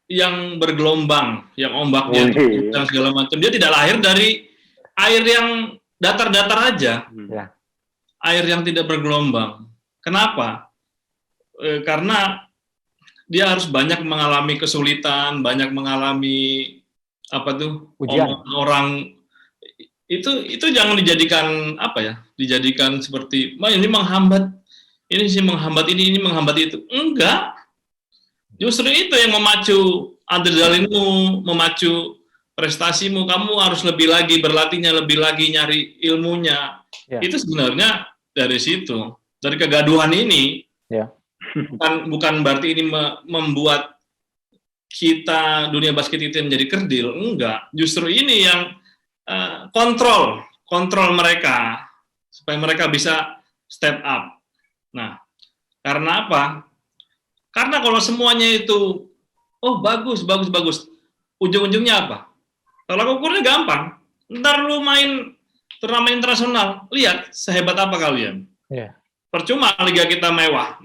yang bergelombang, yang ombaknya dan segala macam. Dia tidak lahir dari air yang datar-datar aja. Air yang tidak bergelombang. Kenapa? Karena dia harus banyak mengalami kesulitan, banyak mengalami ujian. Orang itu jangan dijadikan dijadikan seperti ini menghambat, ini sih menghambat ini menghambat itu. Enggak. Justru itu yang memacu adrenalinmu, memacu prestasimu. Kamu harus lebih lagi berlatihnya, lebih lagi nyari ilmunya. Itu sebenarnya dari situ, dari kegaduhan ini. Bukan berarti ini membuat kita dunia basket itu menjadi kerdil, enggak. Justru ini yang kontrol mereka supaya mereka bisa step up. Nah, karena apa? Karena kalau semuanya itu bagus, ujung-ujungnya apa? Kalau ukurnya gampang, ntar lu main turnamen internasional, lihat sehebat apa kalian. Percuma liga kita mewah.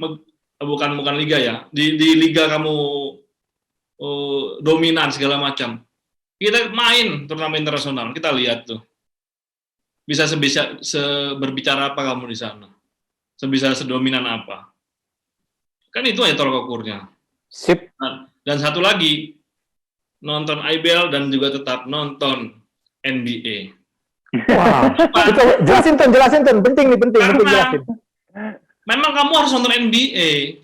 Bukan liga ya, di liga kamu dominan segala macam. Kita main turnamen internasional, kita lihat tuh bisa berbicara apa kamu di sana, sedominan apa. Kan itu aja tolak ukurnya. Sip. Nah, dan satu lagi, nonton IBL dan juga tetap nonton NBA. Wow. Jelasin Ton, penting jelasin. Memang kamu harus nonton NBA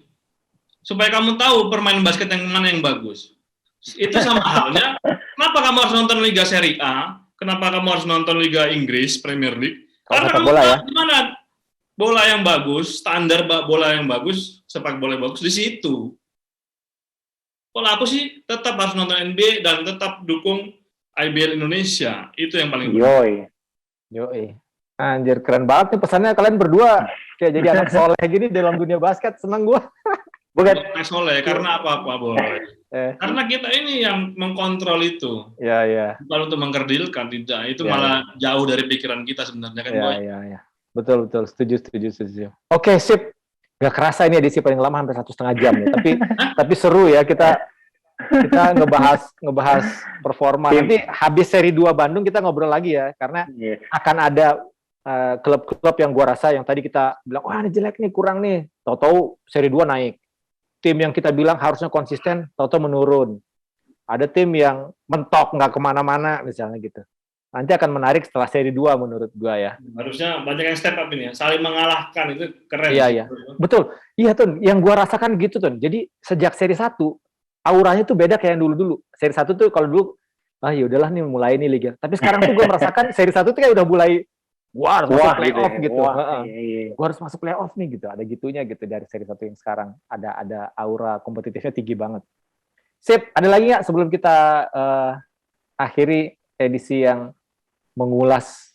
supaya kamu tahu permainan basket yang mana yang bagus. Itu sama halnya, kenapa kamu harus nonton Liga Serie A? Kenapa kamu harus nonton Liga Inggris, Premier League? Karena kamu tahu di mana bola yang bagus, standar bola yang bagus, sepak bola yang bagus di situ. Kalau aku sih tetap harus nonton NBA dan tetap dukung IBL Indonesia. Itu yang paling penting. Yoi. Anjir, keren banget nih pesannya kalian berdua. Kayak jadi anak soleh gini dalam dunia basket, seneng gue. Bukan anak soleh, karena apa boleh. Karena kita ini yang mengkontrol itu. Iya. Bukan untuk mengkerdilkan, tidak. Itu malah jauh dari pikiran kita sebenarnya kan, Boy. Iya. Betul. Setuju. Oke, sip. Gak kerasa ini edisi paling lama hampir 1,5 jam ya. Tapi seru ya kita ngebahas performa. Nanti habis seri 2 Bandung kita ngobrol lagi ya, karena akan ada klub-klub yang gua rasa yang tadi kita bilang, wah ini jelek nih, kurang nih, tahu-tahu seri 2 naik. Tim yang kita bilang harusnya konsisten, tahu-tahu menurun. Ada tim yang mentok, nggak kemana-mana, misalnya gitu. nanti akan menarik setelah seri 2 menurut gua ya. Harusnya banyak yang step up ini ya, saling mengalahkan itu keren. Iya. Betul. Iya Tun, yang gua rasakan gitu Tun. Jadi sejak seri 1 auranya tuh beda kayak yang dulu-dulu. Seri 1 tuh kalau dulu ya udahlah nih mulai nih liga. Tapi sekarang tuh gua merasakan seri 1 tuh kayak udah mulai gua harus masuk playoff gitu. Gua harus masuk playoff nih gitu. Ada gitunya gitu dari seri 1 yang sekarang. Ada aura kompetitifnya tinggi banget. Sip, ada lagi nggak sebelum kita akhiri edisi yang mengulas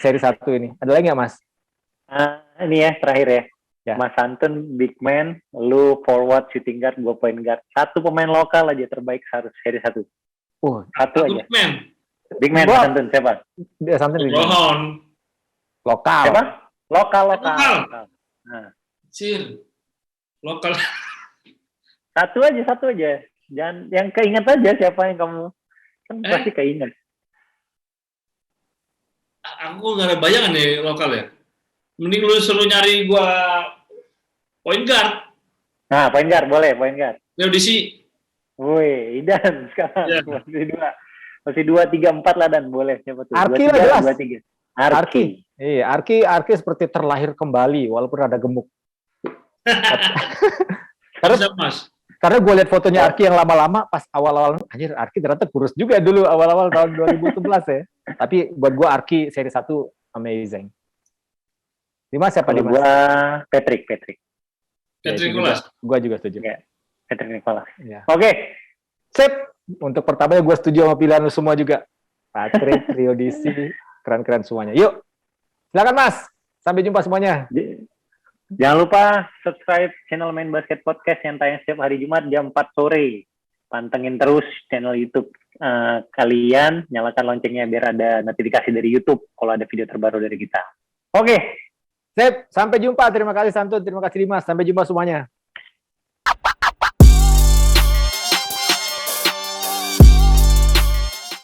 seri 1 ini. Ada lagi nggak, Mas? Ini ya terakhir ya. Mas Santun big man, lu forward, shooting guard, gue point guard. Satu pemain lokal aja terbaik harus seri 1. Satu aja. Big man Mas Santun siapa? Santun big man. Lokal. Siapa? Lokal. Nah. Cir. Lokal. Satu aja. Jangan yang keinget aja siapa yang kamu kan pasti keinget. Aku nggak ada bayangan nih lokal ya. Mending lu suruh nyari gua point guard. Nah, point guard boleh, point guard. Audisi. Woi, Idan sekarang masih 2, 3, 4 lah Dan boleh siapa tuh? Arki lah jelas. 2, 3. Arki. Iya, Arki seperti terlahir kembali walaupun ada gemuk. Karena gue lihat fotonya Arki yang lama-lama pas awal-awal, anjir Arki ternyata kurus juga dulu awal-awal tahun 2011 ya. Tapi buat gue Arki seri 1 amazing. Dimas siapa Dimas? Gue Patrick Nicholas. Gue juga setuju. Ya, Patrick Nicholas. Ya. Oke. Sip. Untuk pertamanya gue setuju sama pilihan lu semua juga. Patrick, Rio DC, keren-keren semuanya. Yuk, silakan Mas. Sampai jumpa semuanya. Jangan lupa subscribe channel Main Basket Podcast yang tayang setiap hari Jumat jam 4 sore. Pantengin terus channel YouTube kalian, nyalakan loncengnya biar ada notifikasi dari YouTube kalau ada video terbaru dari kita. Oke. Sip, sampai jumpa. Terima kasih Santun, terima kasih Dimas. Sampai jumpa semuanya.